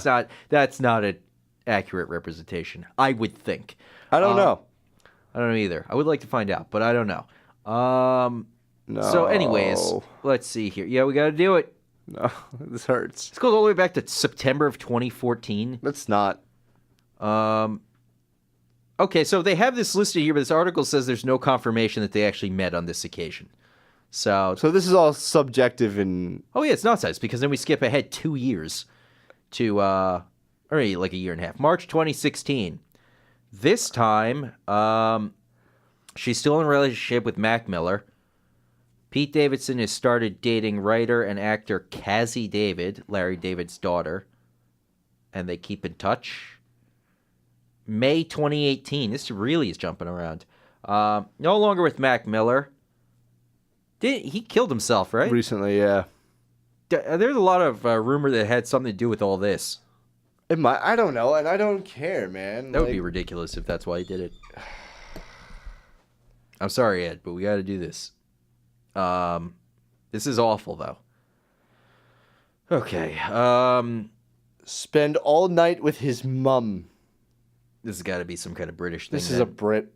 that's not an accurate representation, I would think. I don't know. I don't know either. I would like to find out, but I don't know. So anyways, let's see here. Yeah, we got to do it. No, this hurts. This goes all the way back to September of 2014. Let's not. Okay, so they have this listed here, but this article says there's no confirmation that they actually met on this occasion. So So this is all subjective and oh yeah, it's nonsense because then we skip ahead 2 years to or like a year and a half. March 2016. This time, she's still in a relationship with Mac Miller. Pete Davidson has started dating writer and actor Cassie David, Larry David's daughter, and they keep in touch. May 2018. This really is jumping around. No longer with Mac Miller. He killed himself, right? recently, yeah. There's a lot of rumor that had something to do with all this. It might. I don't know, and I don't care, man. That would be ridiculous if that's why he did it. I'm sorry, Ed, but we got to do this. This is awful, though. Okay. Spend all night with his mum. This has got to be some kind of British thing. This is a Brit.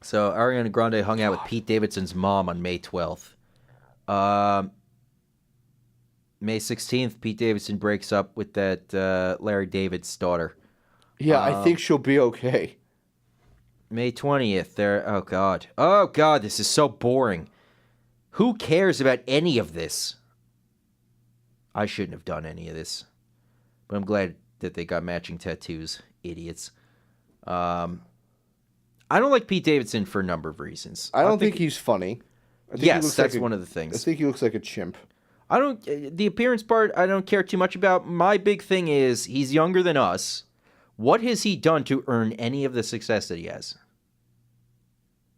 So Ariana Grande hung out with Pete Davidson's mom on May 12th. May 16th, Pete Davidson breaks up with that Larry David's daughter. Yeah, I think she'll be okay. May 20th, oh God, this is so boring. Who cares about any of this? I shouldn't have done any of this, but I'm glad that they got matching tattoos, idiots. I don't like Pete Davidson for a number of reasons. I don't think he's funny. I think he Yes, looks that's like one of the I things. think he looks like a chimp. The appearance part, I don't care too much about. My big thing is he's younger than us. What has he done to earn any of the success that he has?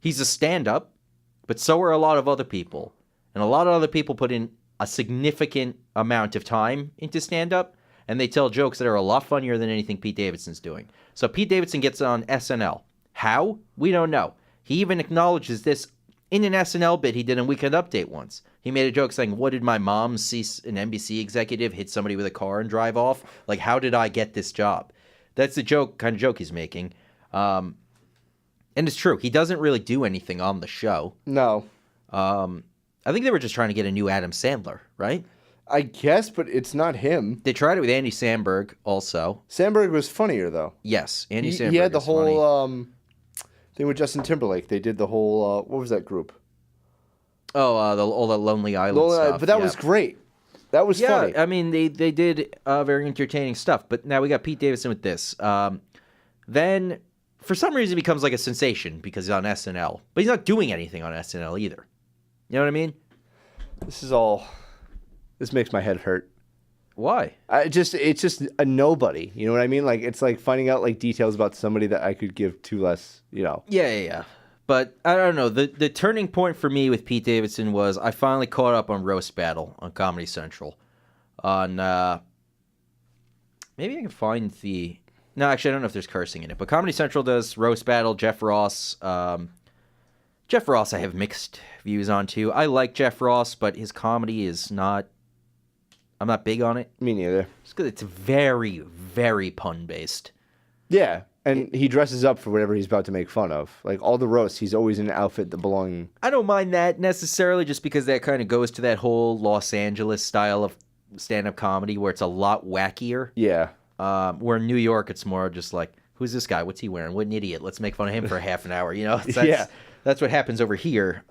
He's a stand-up, but so are a lot of other people. And a lot of other people put in a significant amount of time into stand-up, and they tell jokes that are a lot funnier than anything Pete Davidson's doing. So Pete Davidson gets on SNL. How? We don't know. He even acknowledges this in an SNL bit he did in Weekend Update once. He made a joke saying, what did my mom see an NBC executive hit somebody with a car and drive off? Like, how did I get this job? That's the kind of joke he's making. And it's true. He doesn't really do anything on the show. No. I think they were just trying to get a new Adam Sandler, right? I guess, but it's not him. They tried it with Andy Samberg also. Samberg was funnier, though. Yes, Andy Samberg He had the is funny. whole thing with Justin Timberlake. They did the whole, what was that group? Oh, all the Lonely Island stuff. But that was great. That was funny. I mean, they did very entertaining stuff. But now we got Pete Davidson with this. Then, for some reason, he becomes like a sensation because he's on SNL. But he's not doing anything on SNL either. You know what I mean? This makes my head hurt. Why? It's just a nobody. You know what I mean? Like, it's like finding out like details about somebody that I could give two less, you know. Yeah. But I don't know. The turning point for me with Pete Davidson was I finally caught up on Roast Battle on Comedy Central. On maybe I can find the. No, actually, I don't know if there's cursing in it. But Comedy Central does Roast Battle. Jeff Ross. Jeff Ross, I have mixed views on too. I like Jeff Ross, but his comedy is not. I'm not big on it. Me neither. Just because it's very, very pun based. Yeah. And he dresses up for whatever he's about to make fun of. Like, all the roasts, he's always in an outfit that belongs... I don't mind that necessarily, just because that kind of goes to that whole Los Angeles style of stand-up comedy where it's a lot wackier. Yeah. Where in New York, it's more just like, who's this guy? What's he wearing? What an idiot. Let's make fun of him for half an hour, you know? That's what happens over here.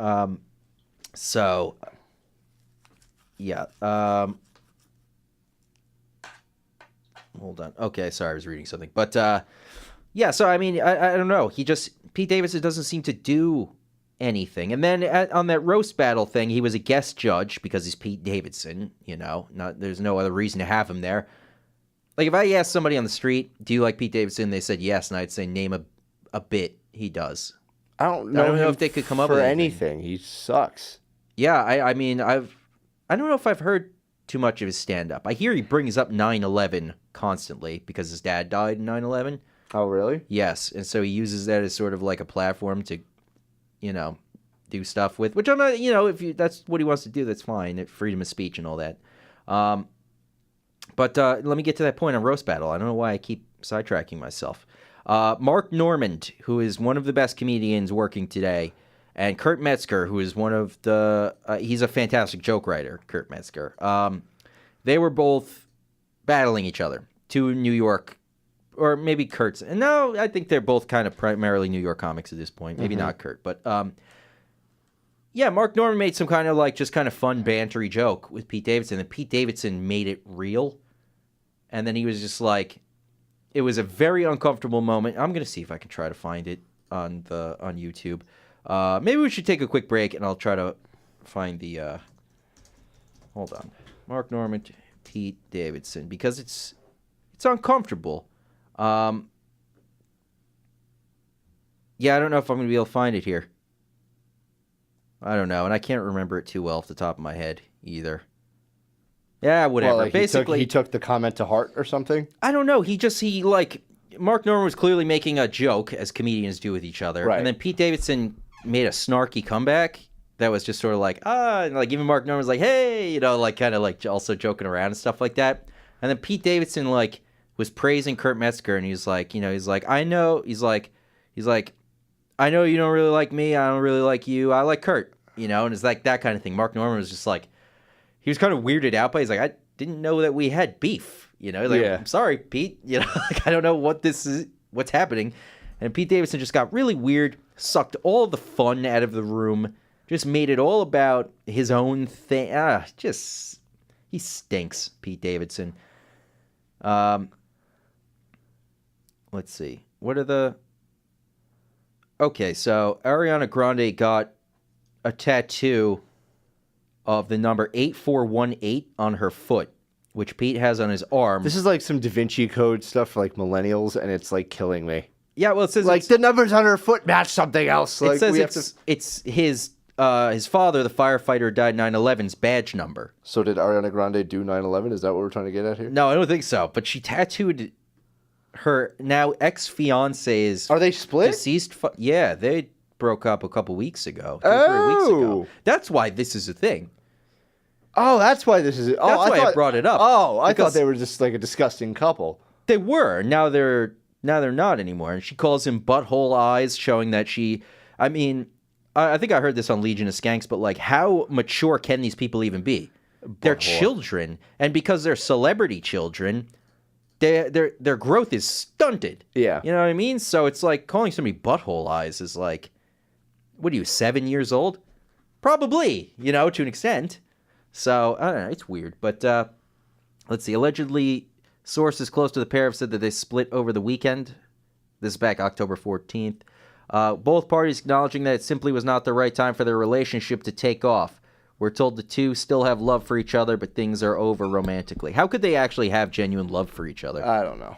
Hold on. Okay, sorry, I was reading something. But, so, I mean, I don't know. Pete Davidson doesn't seem to do anything. And then on that roast battle thing, he was a guest judge because he's Pete Davidson, you know. There's no other reason to have him there. Like, if I asked somebody on the street, do you like Pete Davidson? They said yes, and I'd say name a bit he does. I don't know if they could come up with for anything. He sucks. Yeah, I mean, I don't know if I've heard too much of his stand-up. I hear he brings up 9/11 constantly because his dad died in 9/11. Oh, really? Yes, and so he uses that as sort of like a platform to, you know, do stuff with. Which I'm not, you know, that's what he wants to do, that's fine. Freedom of speech and all that. But let me get to that point on Roast Battle. I don't know why I keep sidetracking myself. Mark Normand, who is one of the best comedians working today, and Kurt Metzger, who is one of the... he's a fantastic joke writer, Kurt Metzger. They were both battling each other. Two New York... Or maybe Kurt's... No, I think they're both kind of primarily New York comics at this point. Maybe not Kurt. But, Mark Normand made some kind of, like, just kind of fun, bantery joke with Pete Davidson. And Pete Davidson made it real. And then he was just like... It was a very uncomfortable moment. I'm going to see if I can try to find it on YouTube. Maybe we should take a quick break, and I'll try to find the... hold on. Mark Normand, Pete Davidson. Because it's uncomfortable. I don't know if I'm going to be able to find it here. I don't know, and I can't remember it too well off the top of my head either. Yeah, whatever. Well, like basically, he took the comment to heart or something? I don't know. Mark Normand was clearly making a joke, as comedians do with each other. Right. And then Pete Davidson made a snarky comeback that was just sort of like, and like even Mark Normand was like, hey, you know, like kind of like also joking around and stuff like that. And then Pete Davidson, like, was praising Kurt Metzger, and he's like, I know you don't really like me, I don't really like you, I like Kurt, you know, and it's like that kind of thing. Mark Normand was just like, he was kind of weirded out by, he's like, I didn't know that we had beef, you know, like, I'm sorry, Pete, you know, like, I don't know what's happening. And Pete Davidson just got really weird, sucked all the fun out of the room, just made it all about his own thing. He stinks, Pete Davidson. Let's see. Okay, so Ariana Grande got a tattoo of the number 8418 on her foot, which Pete has on his arm. This is like some Da Vinci Code stuff for like millennials, and it's like killing me. Yeah, well, it says like the numbers on her foot match something else. It says it's his father, the firefighter who died 9/11's badge number. So did Ariana Grande do 9/11? Is that what we're trying to get at here? No, I don't think so. But she tattooed her now ex-fiance's... Are they split? Deceased... yeah, they broke up a couple weeks ago. 2 or 3 weeks ago. That's why this is a thing. Oh, that's why this is. Oh, That's why I brought it up. Oh, I thought they were just like a disgusting couple. They were. Now they're not anymore. And she calls him butthole eyes, showing that she. I mean, I think I heard this on Legion of Skanks, but like, how mature can these people even be? They're children, and because they're celebrity children, their growth is stunted. Yeah. You know what I mean? So it's like calling somebody butthole eyes is like, what are you, 7 years old? Probably, to an extent. So, I don't know, it's weird. But let's see. Allegedly, sources close to the pair have said that they split over the weekend. This is back October 14th. Both parties acknowledging that it simply was not the right time for their relationship to take off. We're told the two still have love for each other, but things are over romantically. How could they actually have genuine love for each other? I don't know.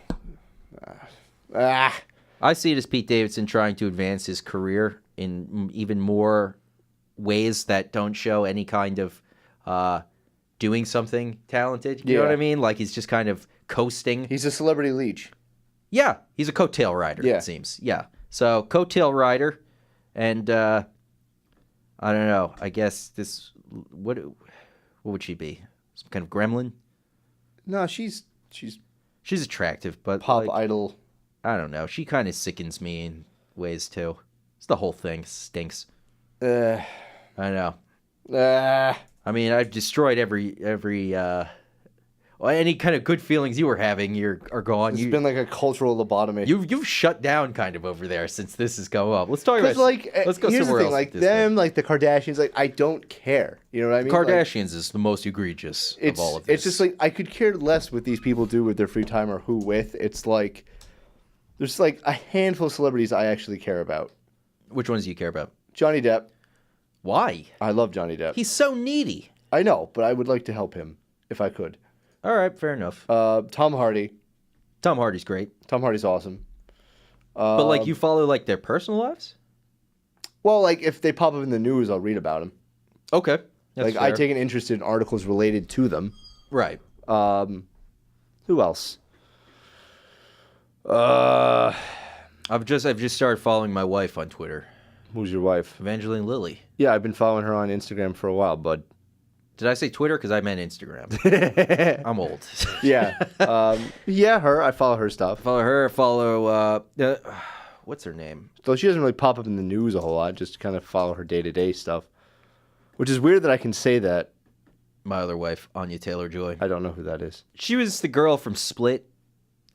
I see it as Pete Davidson trying to advance his career in even more ways that don't show any kind of doing something talented. You know what I mean? Like he's just kind of coasting. He's a celebrity leech. Yeah, he's a coattail rider, it seems. Yeah. So, coattail rider, and I don't know. I guess this... What would she be? Some kind of gremlin? No, she's attractive, but pop idol. I don't know. She kind of sickens me in ways too. It's the whole thing stinks. I know. I mean, I've destroyed every any kind of good feelings you were having are gone. It's been like a cultural lobotomy. You've shut down kind of over there since this has go up. Let's talk about let's go here's somewhere the thing, else. like them, like the Kardashians, like I don't care. You know what I mean? Kardashians is the most egregious of all of this. It's just like I could care less what these people do with their free time or who with. It's like there's like a handful of celebrities I actually care about. Which ones do you care about? Johnny Depp. Why? I love Johnny Depp. He's so needy. I know, but I would like to help him if I could. All right, fair enough. Tom Hardy. Tom Hardy's great. Tom Hardy's awesome. But like you follow like their personal lives? Well, like if they pop up in the news, I'll read about them. Okay. Like fair. I take an interest in articles related to them. Right. Who else? I've just started following my wife on Twitter. Who's your wife? Evangeline Lilly. Yeah, I've been following her on Instagram for a while, bud. Did I say Twitter? Because I meant Instagram. I'm old. Yeah. Her. I follow her stuff. Follow her. Follow, what's her name? So she doesn't really pop up in the news a whole lot. Just kind of follow her day-to-day stuff. Which is weird that I can say that. My other wife, Anya Taylor-Joy. I don't know who that is. She was the girl from Split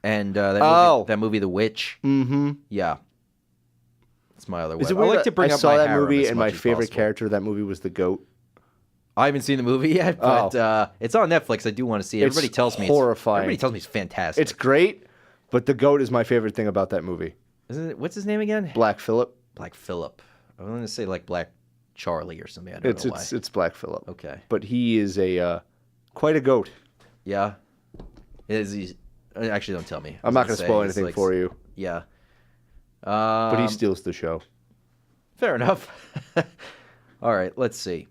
and that movie, The Witch. Mm-hmm. Yeah. It's my other wife. Is it weird I like to bring I up saw my that harem movie as and much my as favorite possible. character of that movie was the goat. I haven't seen the movie yet, but it's on Netflix. I do want to see it. Everybody tells me horrifying. Everybody tells me it's fantastic. It's great, but the goat is my favorite thing about that movie. Isn't it? What's his name again? Black Phillip. Black Phillip. I want to say like Black Charlie or something. I don't know why. It's Black Phillip. Okay. But he is quite a goat. Yeah. Is he? Actually, don't tell me. I'm not going to spoil anything for you. Yeah. But he steals the show. Fair enough. All right, let's see.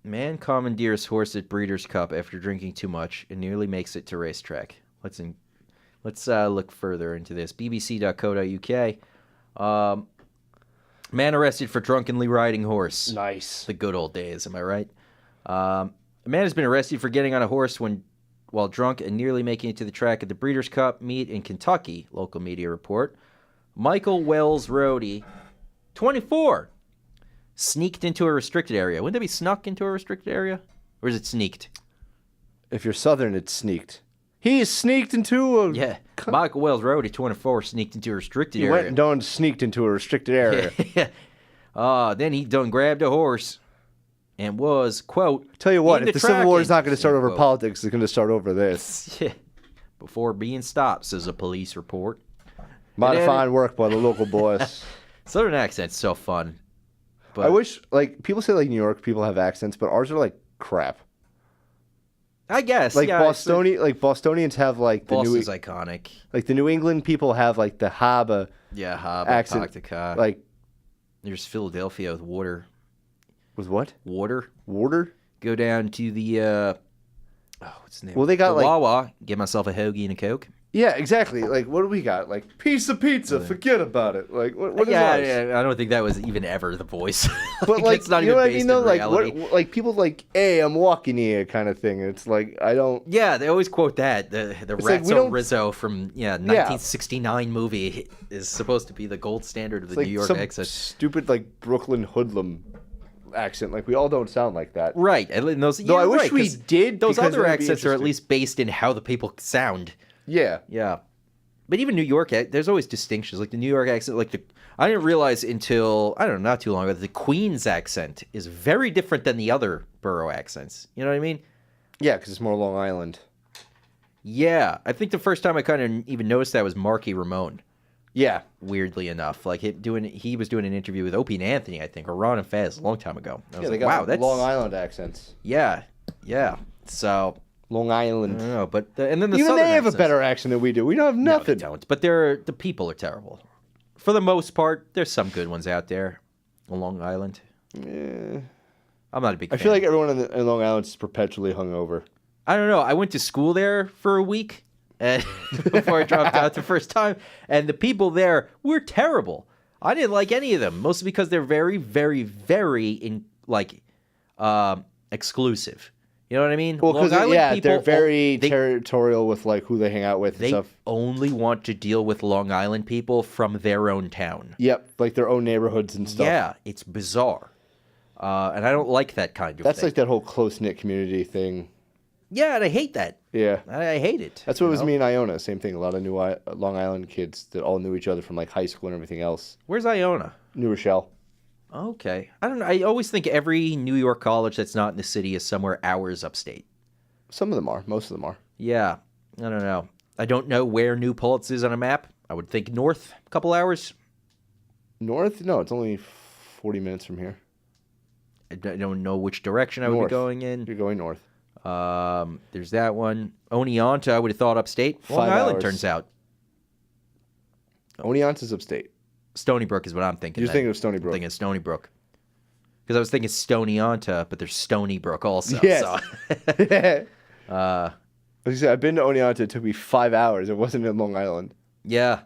Man commandeers horse at Breeders' Cup after drinking too much and nearly makes it to racetrack. Let's look further into this. bbc.co.uk. Man arrested for drunkenly riding horse. Nice. The good old days, am I right? A man has been arrested for getting on a horse while drunk and nearly making it to the track at the Breeders' Cup meet in Kentucky, local media report. Michael Wells Rohde, 24, sneaked into a restricted area. Wouldn't that be snuck into a restricted area? Or is it sneaked? If you're Southern, it's sneaked. He sneaked into a... Yeah. Michael Wells Rohde, 24, sneaked into a restricted area. He went and done sneaked into a restricted area. Then he done grabbed a horse and was, quote... Tell you what, if the Civil War is not going to start over politics, it's going to start over this. Before being stopped, says a police report. Mighty fine work by the local boys. Southern accent's so fun. But I wish, like, people say, like, New York people have accents, but ours are, like, crap. I guess, like, yeah. Bostonians have, like, the Boston's iconic. Like, the New England people have, like, the Haba accent. Like, there's Philadelphia with water. With what? Water. Water? Go down to the, what's the name? Well, they got, the like... Wawa, get myself a hoagie and a Coke. Yeah, exactly. Like, what do we got? Like, piece of pizza, forget about it. Like, what is ours? Yeah, I don't think that was even ever the voice. But like, it's not you know even what I based mean? Though, in like, reality. like people like, "Hey, I'm walking here," kind of thing. It's like I don't. Yeah, they always quote that. The like, we Ratso don't- Rizzo from 1969 movie is supposed to be the gold standard of the Like New York some accent. stupid like Brooklyn hoodlum accent. Like we all don't sound like that. Right. And those, Though I wish we 'cause did. Those because other that'd be accents are at interesting. least based in how the people sound. Yeah. Yeah. But even New York, there's always distinctions. Like the New York accent, I didn't realize until, I don't know, not too long ago, that the Queen's accent is very different than the other borough accents. You know what I mean? Yeah, because it's more Long Island. Yeah. I think the first time I kind of even noticed that was Marky Ramone. Yeah. Weirdly enough, like he was doing an interview with Opie and Anthony, I think, or Ron and Fez a long time ago. I was Yeah, they like, got wow, that's Long Island accents. Yeah. So Long I Island. don't know, but and then the Even Southern they have a accents. better accent than we do. We don't have No, nothing. they don't. But the people are terrible. For the most part, there's some good ones out there on Long Island. Yeah. I'm not a big fan. I feel like everyone in Long Island is perpetually hungover. I don't know. I went to school there for a week and before I dropped out the first time, and the people there were terrible. I didn't like any of them, mostly because they're very, very, very exclusive. You know what I mean? Well, because Long Island people, they're very they, territorial with like who they hang out with and they stuff. only want to deal with Long Island people from their own town. Yep, like their own neighborhoods and stuff. Yeah, it's bizarre. And I don't like that kind of That's thing. like that whole close knit community thing. Yeah, and I hate that. Yeah, I hate it. that's what you was know? me and Iona. Same thing. A lot of Long Island kids that all knew each other from like high school and everything else. Where's Iona? New Rochelle. Okay. I don't know. I always think every New York college that's not in the city is somewhere hours upstate. Some of them are. Most of them are. Yeah. I don't know. I don't know where New Paltz is on a map. I would think north, a couple hours. North? No, it's only 40 minutes from here. I don't know which direction I would North. be going in. You're going north. There's that one. Oneonta, I would have thought upstate. Long 5 Island, hours. turns out. Oneonta's upstate. Stony Brook is what I'm thinking. You're then. thinking of Stony I'm Brook. thinking of Stony Brook. Because I was thinking Stoneyonta, but there's Stony Brook also. Yes. So. Like I said, I've been to Oneonta. It took me 5 hours. It wasn't in Long Island. Yeah.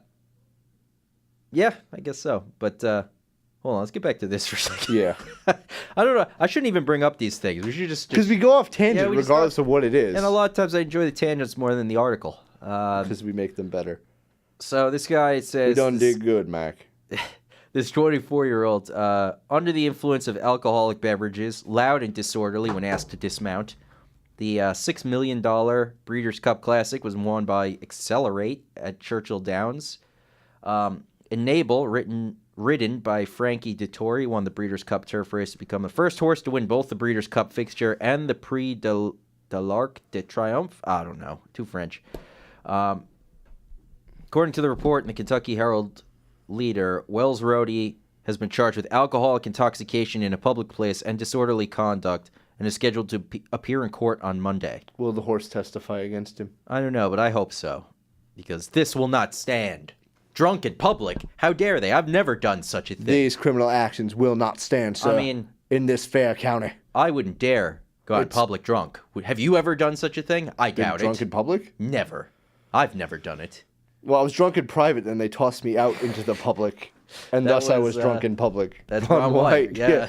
Yeah, I guess so. But hold on, let's get back to this for a second. Yeah. I don't know. I shouldn't even bring up these things. We should just Because we go off tangent Yeah, we just regardless of what it is. and a lot of times I enjoy the tangents more than the article. Because we make them better. So this guy says We done did good, Mac. this 24-year-old under the influence of alcoholic beverages, loud and disorderly when asked to dismount. The $6 million Breeders' Cup Classic was won by Accelerate at Churchill Downs. Enable, ridden by Frankie Dettori, won the Breeders' Cup Turf Race to become the first horse to win both the Breeders' Cup fixture and the Prix de l'Arc de Triomphe. I don't know. Too French. According to the report in the Kentucky Herald Leader, Wells Rohde has been charged with alcoholic intoxication in a public place and disorderly conduct and is scheduled to appear in court on Monday. Will the horse testify against him? I don't know, but I hope so. Because this will not stand. Drunk in public? How dare they? I've never done such a thing. These criminal actions will not stand, sir. I mean, in this fair county. I wouldn't dare go out in It's- public drunk. Have you ever done such a thing? I doubt Drunk it. in public? Never. I've never done it. Well, I was drunk in private, and they tossed me out into the public, and That thus I was, was drunk in public. that's Ron Ron White. Yeah.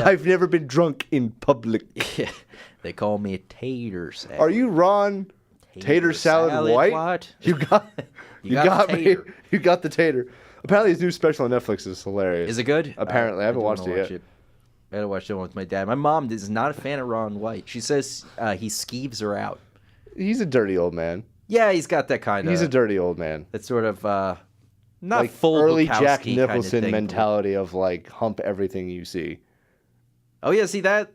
I've never been drunk in public. They call me a tater salad. Are you Ron Tater Salad White? What? You got You got the me. tater. You got the tater. Apparently, his new special on Netflix is hilarious. Is it good? Apparently, I haven't do watched wanna it watch yet. I gotta watch it with my dad. My mom is not a fan of Ron White. She says he skeeves her out. He's a dirty old man. Yeah, he's got that kind of. He's a dirty old man. that sort of not Like full early Bukowski Jack kind of Nicholson thing. mentality of like hump everything you see. Oh yeah, see that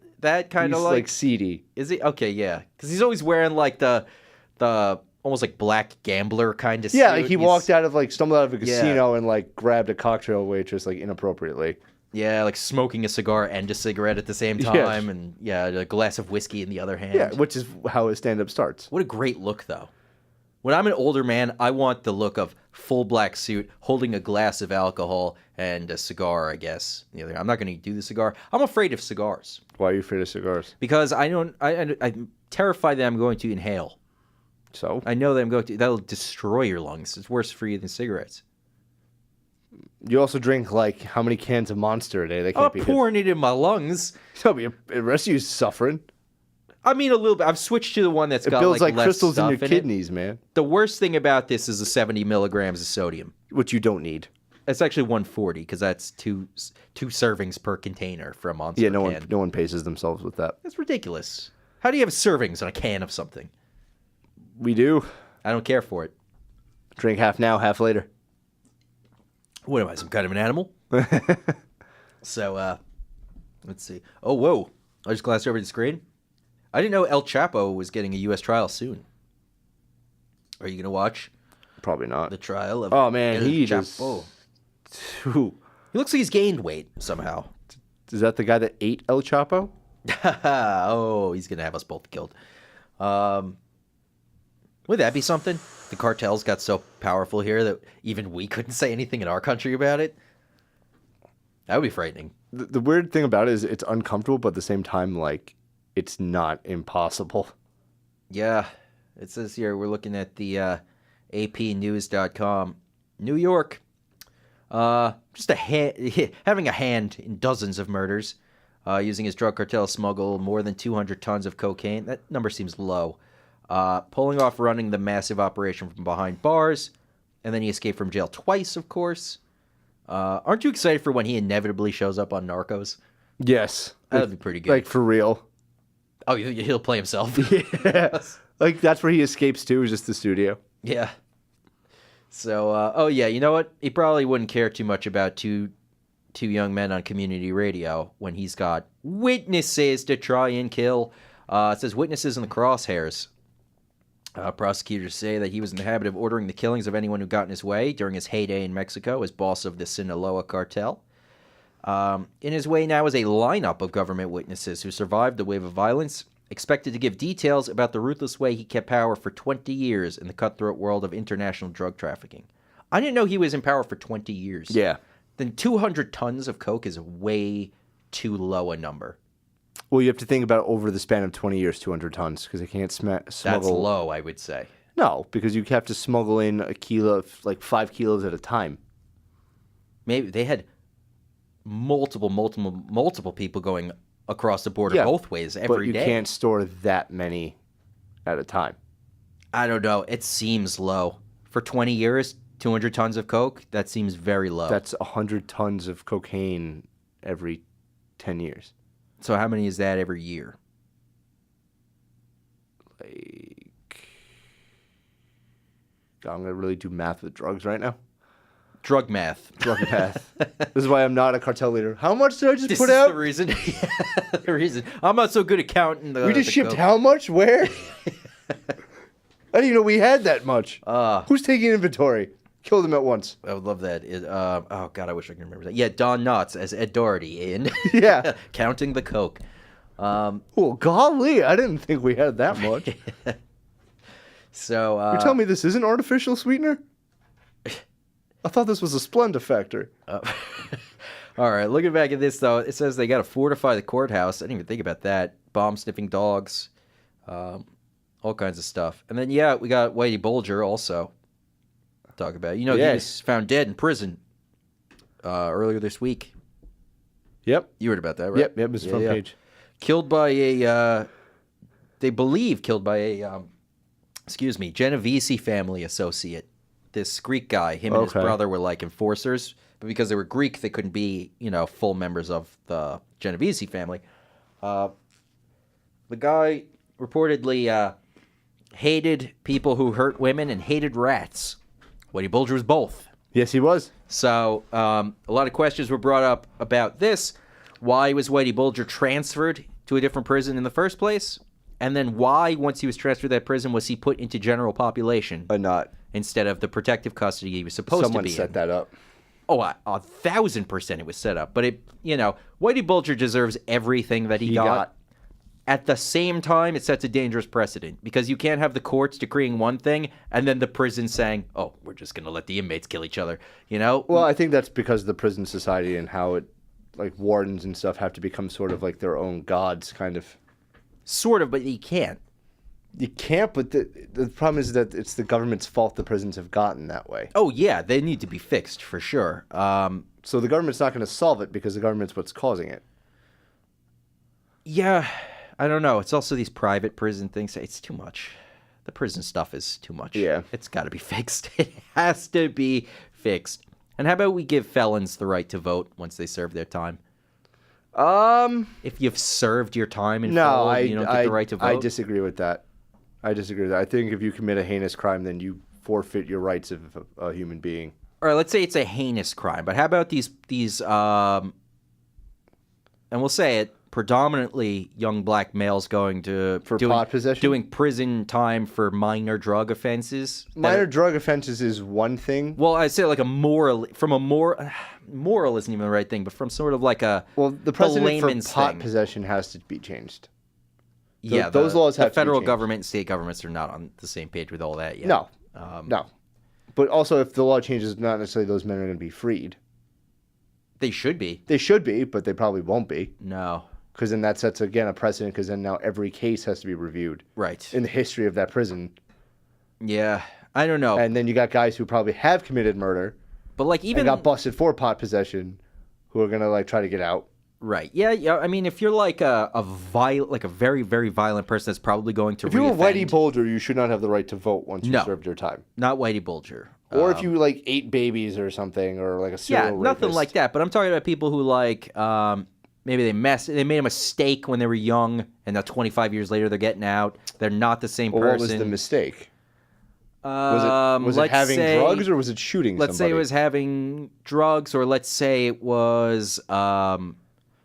kind He's of like seedy. is he okay? Yeah, because he's always wearing like the almost like black gambler kind of. Yeah, suit. like he walked out of like stumbled out of a casino and like grabbed a cocktail waitress like inappropriately. Yeah, like smoking a cigar and a cigarette at the same Yes. time, and a glass of whiskey in the other hand. Yeah, which is how his stand up starts. What a great look, though. When I'm an older man, I want the look of full black suit, holding a glass of alcohol and a cigar, I guess. I'm not going to do the cigar. I'm afraid of cigars Why are you afraid of cigars? because I'm terrified that I'm going to inhale. So I know that I'm going to. That'll destroy your lungs. It's worse for you than cigarettes. you also drink like how many cans of Monster a day? They I'm can't not be good. pouring it in my lungs. So the rest of you is suffering. I mean, a little bit. I've switched to the one that's It got builds like less crystals in stuff your it. kidneys, man. The worst thing about this is the 70 milligrams of sodium. Which you don't need. It's actually 140 because that's two servings per container for a Monster Yeah, can. no one paces themselves with that. That's ridiculous. How do you have servings on a can of something? We do. I don't care for it. Drink half now, half later. What am I, some kind of an animal? So, let's see. Oh, whoa. I just glanced over the screen. I didn't know El Chapo was getting a U.S. trial soon. Are you going to watch Probably not. the trial of Oh man, El he Chapo? Who? He looks like he's gained weight somehow. Is that the guy that ate El Chapo? Oh, he's going to have us both killed. Would that be something? The cartels got so powerful here that even we couldn't say anything in our country about it? That would be frightening. The weird thing about it is it's uncomfortable, but at the same time, like, it's not impossible. Yeah, it says here, we're looking at the apnews.com. New York, just having a hand in dozens of murders, using his drug cartel to smuggle more than 200 tons of cocaine. That number seems low. Pulling off running the massive operation from behind bars, and then he escaped from jail twice, of course. Aren't you excited for when he inevitably shows up on Narcos? Yes. That'd be pretty good. Like, for real. Oh, he'll play himself. Yeah. Like, that's where he escapes to, is just the studio. Yeah. So, oh yeah, you know what? He probably wouldn't care too much about two young men on community radio when he's got witnesses to try and kill. It says witnesses in the crosshairs. Prosecutors say that he was in the habit of ordering the killings of anyone who got in his way during his heyday in Mexico as boss of the Sinaloa cartel. In his way now is a lineup of government witnesses who survived the wave of violence, expected to give details about the ruthless way he kept power for 20 years in the cutthroat world of international drug trafficking. I didn't know he was in power for 20 years. Yeah. Then 200 tons of coke is way too low a number. Well, you have to think about over the span of 20 years, 200 tons, because they can't smuggle. That's low, I would say. No, because you have to smuggle in a kilo, like 5 kilos at a time. Maybe they had multiple people going across the border both ways every day. But you can't store that many at a time. I don't know. It seems low. For 20 years, 200 tons of coke, that seems very low. That's 100 tons of cocaine every 10 years. So how many is that every year? Like, God, I'm going to really do math with drugs right now. Drug math. Drug math. This is why I'm not a cartel leader. How much did I just This put is out? the reason. The reason. I'm not so good at counting the We just the shipped coke. how much? Where? I didn't even know we had that much. Who's taking inventory? Kill them at once. I would love that. Oh, God, I wish I could remember that. Yeah, Don Knotts as Ed Doherty in Yeah. Counting the Coke. Oh, golly. I didn't think we had that much. So, You're telling me this isn't artificial sweetener? I thought this was a Splenda factor. all right, looking back at this, though, it says they got to fortify the courthouse. I didn't even think about that. Bomb-sniffing dogs, all kinds of stuff. And then, yeah, we got Whitey Bulger also. Talk about it. You know, he was found dead in prison earlier this week. Yep. You heard about that, right? Yep, it was front page. Killed by they believe killed by a, Genovese family associate. This Greek guy, him and his brother were like enforcers, but because they were Greek, they couldn't be, full members of the Genovese family. The guy reportedly hated people who hurt women and hated rats. Whitey Bulger was both. Yes, he was. So a lot of questions were brought up about this. Why was Whitey Bulger transferred to a different prison in the first place? And then why, once he was transferred to that prison, was he put into general population Not. instead of the protective custody he was supposed to be in? Someone set that up. Oh, 1,000% it was set up. But Whitey Bulger deserves everything that he got. At the same time, it sets a dangerous precedent because you can't have the courts decreeing one thing and then the prison saying, "Oh, we're just going to let the inmates kill each other." Well, I think that's because of the prison society and how it, like, wardens and stuff have to become sort of like their own gods, kind of. Sort of, but you can't. You can't, but the problem is that it's the government's fault the prisons have gotten that way. Oh, yeah, they need to be fixed for sure. So the government's not going to solve it because the government's what's causing it. Yeah, I don't know. It's also these private prison things. It's too much. The prison stuff is too much. Yeah. It's got to be fixed. It has to be fixed. And how about we give felons the right to vote once they serve their time? If you've served your time in full, you don't get the right to vote? I disagree with that. I think if you commit a heinous crime, then you forfeit your rights of a human being. All right, let's say it's a heinous crime, but how about these and we'll say it, predominantly young black males going to pot possession, doing prison time for minor drug offenses. Drug offenses is one thing. Well, I say like moral isn't even the right thing, but from sort of like the precedent for pot possession has to be changed. Those laws have to be changed. The federal government and state governments are not on the same page with all that yet. No, no. But also, if the law changes, not necessarily those men are going to be freed. They should be. They should be, but they probably won't be. No. Because then that sets, again, a precedent, because then now every case has to be reviewed. Right. In the history of that prison. Yeah. I don't know. And then you got guys who probably have committed murder. But like even... and got busted for pot possession, who are going to like try to get out. Right. Yeah. I mean, if you're like a very, very violent person that's probably going to If you're Whitey Bulger, you should not have the right to vote once you served your time. Not Whitey Bulger. Or if you like ate babies or something, or like a serial rapist. Nothing like that. But I'm talking about people who like maybe they made a mistake when they were young, and now 25 years later they're getting out. They're not the same person. What was the mistake? Was it having drugs or was it shooting somebody? Let's say it was having drugs, or let's say it was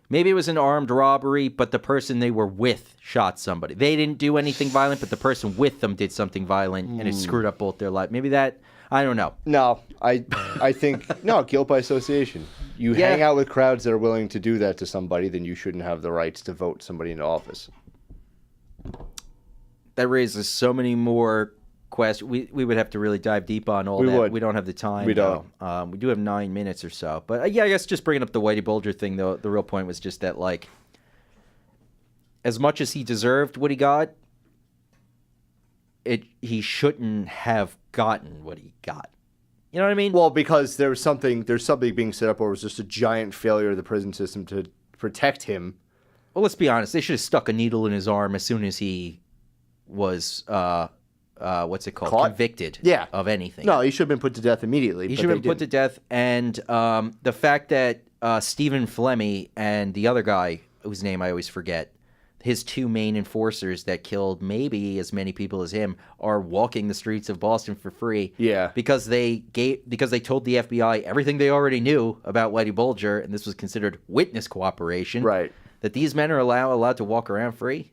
maybe it was an armed robbery, but the person they were with shot somebody. They didn't do anything violent, but the person with them did something violent, and it screwed up both their lives. Maybe that, I don't know. No, I think, no, guilt by association. You hang out with crowds that are willing to do that to somebody, then you shouldn't have the rights to vote somebody into office. That raises so many more questions. We would have to really dive deep on all that. We don't have the time. We don't. We do have 9 minutes or so. But yeah, I guess just bringing up the Whitey Bulger thing, though, the real point was just that, like, as much as he deserved what he got, he shouldn't have gotten what he got. You know what I mean? Well, because there's something being set up where it was just a giant failure of the prison system to protect him. Well, let's be honest. They should have stuck a needle in his arm as soon as he was what's it called? Caught? Convicted of anything. No, he should have been put to death immediately. He should have been put to death. And the fact that Stephen Flemmi and the other guy, whose name I always forget, his two main enforcers that killed maybe as many people as him, are walking the streets of Boston for free. Yeah. Because they told the FBI everything they already knew about Whitey Bulger, and this was considered witness cooperation. Right. That these men are allowed to walk around free.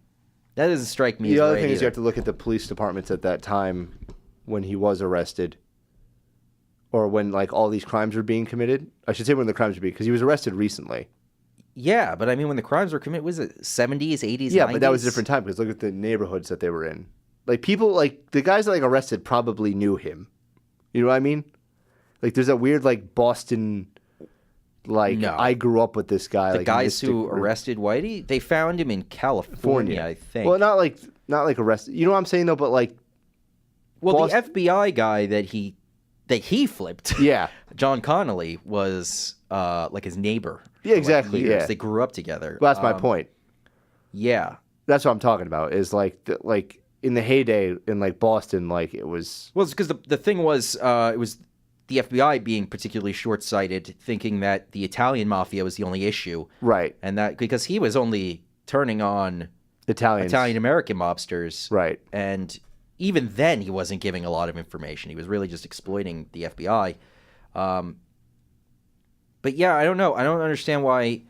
That doesn't strike me as right. The other thing is you have to look at the police departments at that time when he was arrested, or when like all these crimes were being committed. I should say when the crimes were being, because he was arrested recently. Yeah, but I mean when the crimes were committed, was it 70s, 80s, Yeah, 90s? but that was a different time because look at the neighborhoods that they were in. Like people, like the guys that like arrested probably knew him. You know what I mean? Like there's that weird like Boston. Like, no. I grew up with this guy. The like, guys who arrested Whitey, they found him in California, I think. Well, not like arrested. You know what I'm saying though? But like, well, the FBI guy that he flipped, yeah, John Connolly, was like his neighbor. Yeah, exactly. Like yeah, they grew up together. Well, that's my point. Yeah, that's what I'm talking about. Is like in the heyday in like Boston, like it was. Well, it's because the thing was, it was the FBI being particularly short-sighted, thinking that the Italian mafia was the only issue. Right. And that because he was only turning on Italian-American mobsters. Right. And even then, he wasn't giving a lot of information. He was really just exploiting the FBI. But yeah, I don't know. I don't understand why...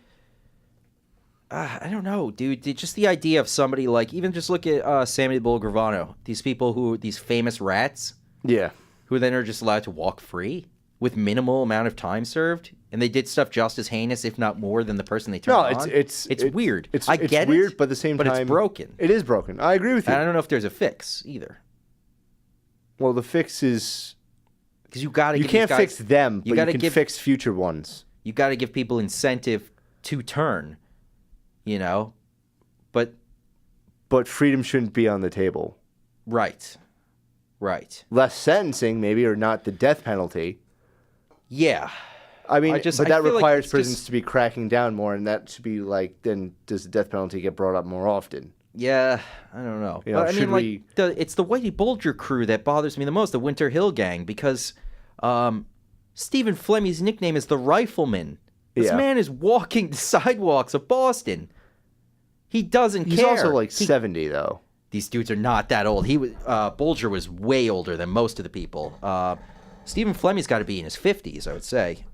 I don't know, dude. Just the idea of somebody like... Even just look at Sammy Bulgravano. These people these famous rats. Yeah. Who then are just allowed to walk free with minimal amount of time served, and they did stuff just as heinous, if not more, than the person they turned on. No, it's weird. It's weird, but at the same time, it's broken. It is broken. I agree with you. And I don't know if there's a fix either. Well, the fix is because you got to. You can't fix them, but you can fix future ones. You got to give people incentive to turn. You know, but freedom shouldn't be on the table. Right. Less sentencing, maybe, or not the death penalty. Yeah. I mean, but that feel requires like prisons to be cracking down more, and that should be like, then does the death penalty get brought up more often? Yeah, I don't know. You know, I mean, like, it's the Whitey Bulger crew that bothers me the most, the Winter Hill Gang, because Stephen Flemy's nickname is the Rifleman. This man is walking the sidewalks of Boston. He doesn't care. He's also like 70, though. These dudes are not that old. Bulger was way older than most of the people. Stephen Flemy's got to be in his 50s, I would say.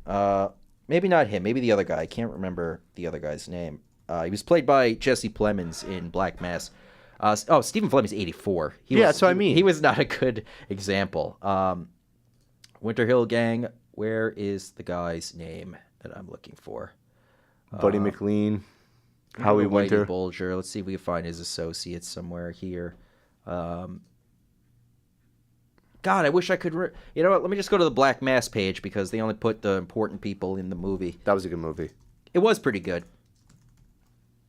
Maybe not him. Maybe the other guy. I can't remember the other guy's name. He was played by Jesse Plemons in Black Mass. Stephen Flemy's 84. That's what I mean. He was not a good example. Winter Hill Gang, where is the guy's name that I'm looking for? Buddy McLean, Howie Winter. Whitey Bulger. Let's see if we can find his associates somewhere here. God, I wish I could... You know what? Let me just go to the Black Mass page because they only put the important people in the movie. That was a good movie. It was pretty good.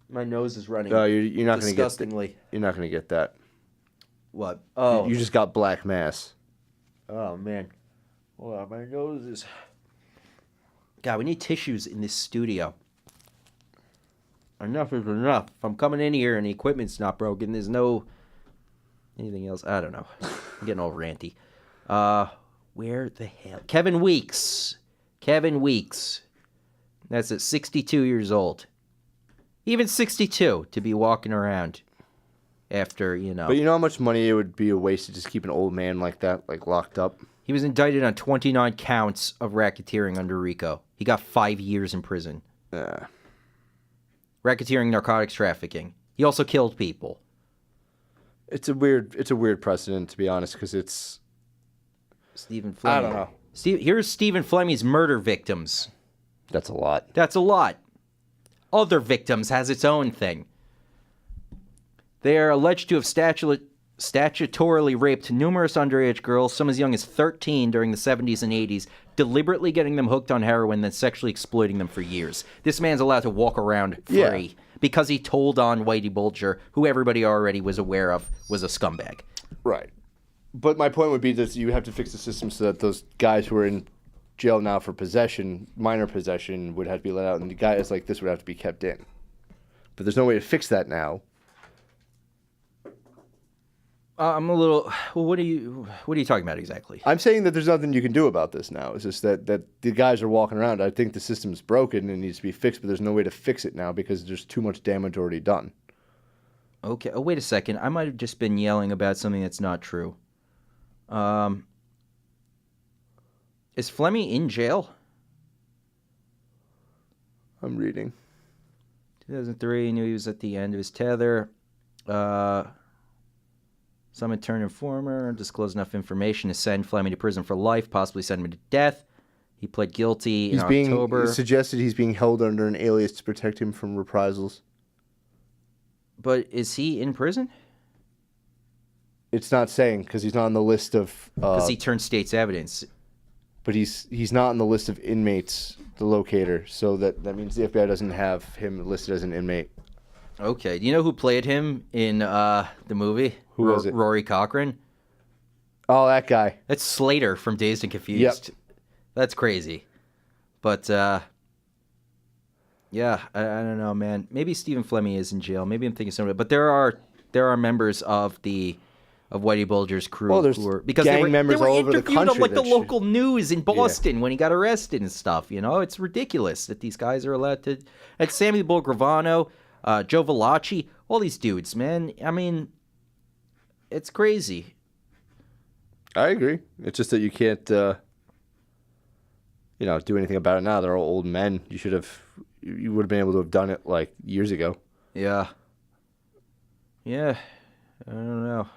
My nose is running. No, you're not going to get disgustingly. You're not going to get that. What? Oh, you just got Black Mass. Oh man. Well, my nose is. God, we need tissues in this studio. Enough is enough. If I'm coming in here and the equipment's not broken, there's no anything else. I don't know. I'm getting all ranty. Where the hell? Kevin Weeks. That's at 62 years old. Even 62 to be walking around after, But you know how much money it would be a waste to just keep an old man like that, like, locked up? He was indicted on 29 counts of racketeering under RICO. He got 5 years in prison. Racketeering, narcotics trafficking. He also killed people. It's a weird precedent, to be honest, because it's... Stephen Flemmi. I don't know. Here's Stephen Flemmi's murder victims. That's a lot. That's a lot. Other victims has its own thing. They are alleged to have statutorily raped numerous underage girls, some as young as 13 during the 70s and 80s, deliberately getting them hooked on heroin, then sexually exploiting them for years. This man's allowed to walk around free because he told on Whitey Bulger, who everybody already was aware of was a scumbag. Right. But my point would be that you have to fix the system so that those guys who are in jail now for possession, minor possession, would have to be let out, and the guys like this would have to be kept in. But there's no way to fix that now. I'm a little. Well, what are you talking about exactly? I'm saying that there's nothing you can do about this now. It's just that the guys are walking around. I think the system's broken and needs to be fixed, but there's no way to fix it now because there's too much damage already done. Okay. Oh, wait a second. I might have just been yelling about something that's not true. Is Flemmi in jail? I'm reading. 2003, he knew he was at the end of his tether. Some intern informer disclosed enough information to send Flemmi to prison for life, possibly send him to death. He pled guilty in October. It's suggested he's being held under an alias to protect him from reprisals. But is he in prison? It's not saying, because he's not on the list of... Because he turned state's evidence. But he's not on the list of inmates, the locator, so that means the FBI doesn't have him listed as an inmate. Okay. Do you know who played him in the movie? Who was it? Rory Cochrane. Oh, that guy. That's Slater from Dazed and Confused. Yep. That's crazy. But, yeah, I don't know, man. Maybe Stephen Flemmi is in jail. Maybe I'm thinking something. But there are members of Whitey Bulger's crew who were because gang members they were all over the interviewed country on like the local news in Boston when he got arrested and stuff. It's ridiculous that these guys are allowed to. And Sammy Bull Gravano, Joe Valachi, all these dudes, man. I mean, it's crazy. I agree. It's just that you can't, do anything about it now. They're all old men. You would have been able to have done it like years ago. Yeah. Yeah. I don't know.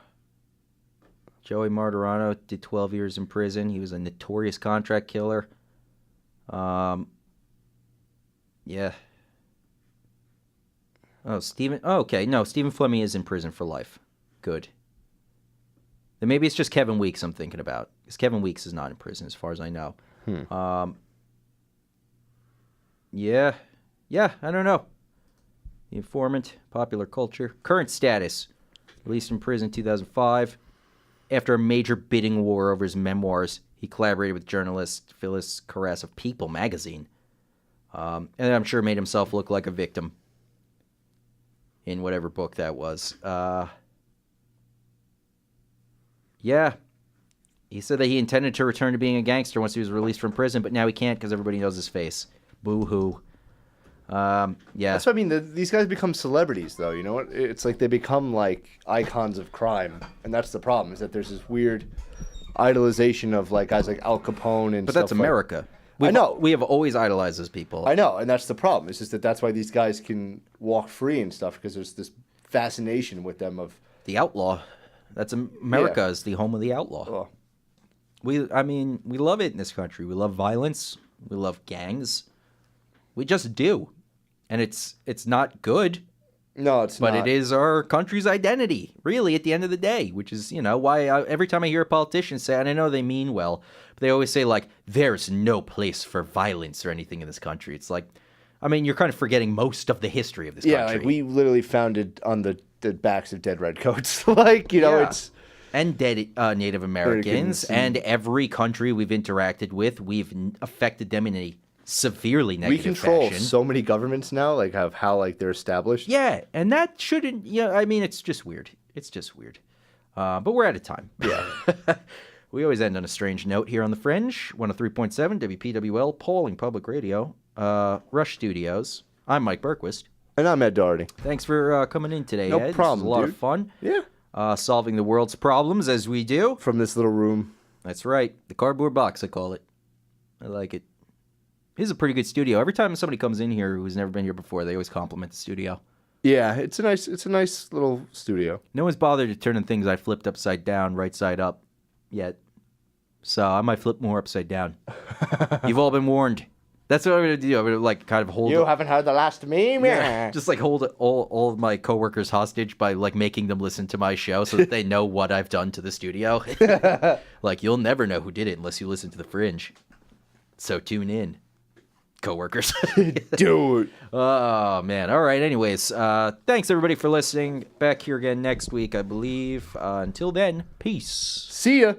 Joey Martirano did 12 years in prison. He was a notorious contract killer. Yeah. Oh, Stephen. Oh, okay. No, Stephen Flemmi is in prison for life. Good. Then maybe it's just Kevin Weeks I'm thinking about. Because Kevin Weeks is not in prison as far as I know. Yeah. Yeah, I don't know. The Informant, Popular Culture. Current status. Released from prison 2005. After a major bidding war over his memoirs, he collaborated with journalist Phyllis Caress of People magazine. And I'm sure made himself look like a victim in whatever book that was. Yeah. He said that he intended to return to being a gangster once he was released from prison, but now he can't because everybody knows his face. Boo-hoo. Yeah. That's what I mean. These guys become celebrities, though. You know what? It's like they become like icons of crime, and that's the problem. Is that there's this weird idolization of like guys like Al Capone and. But stuff that's America. I know. We have always idolized those people. I know, and that's the problem. It's just that's why these guys can walk free and stuff because there's this fascination with them of the outlaw. That's America is the home of the outlaw. Oh. We love it in this country. We love violence. We love gangs. We just do. And it's not good. No, it's not. But it is our country's identity, really, at the end of the day, which is, why every time I hear a politician say, and I know they mean well, but they always say, like, there's no place for violence or anything in this country. It's like, I mean, you're kind of forgetting most of the history of this country. Yeah, like we literally founded on the backs of dead redcoats. Like, it's... And dead Native Americans, and every country we've interacted with, we've affected them in a severely negative fashion. We control so many governments now, like of how like they're established. Yeah, and that shouldn't. I mean, it's just weird. It's just weird. But we're out of time. Yeah. We always end on a strange note here on the Fringe. 103.7 WPWL, Pauling Public Radio, Rush Studios. I'm Mike Berquist. And I'm Ed Doherty. Thanks for coming in today, No Ed. problem, This was a lot dude. of fun. Yeah. Solving the world's problems as we do. From this little room. That's right. The cardboard box, I call it. I like it. This is a pretty good studio. Every time somebody comes in here who's never been here before, they always compliment the studio. Yeah, it's a nice little studio. No one's bothered to turn things I flipped upside down, right side up, yet. So I might flip more upside down. You've all been warned. That's what I'm going to do. I'm going to like kind of hold... You haven't heard the last meme? Yeah. Just like hold all of my coworkers hostage by like making them listen to my show so that they know what I've done to the studio. Like, you'll never know who did it unless you listen to The Fringe. So tune in, coworkers. Dude. Oh, man. All right. Anyways, thanks everybody for listening. Back here again next week, I believe. Until then, peace. See ya.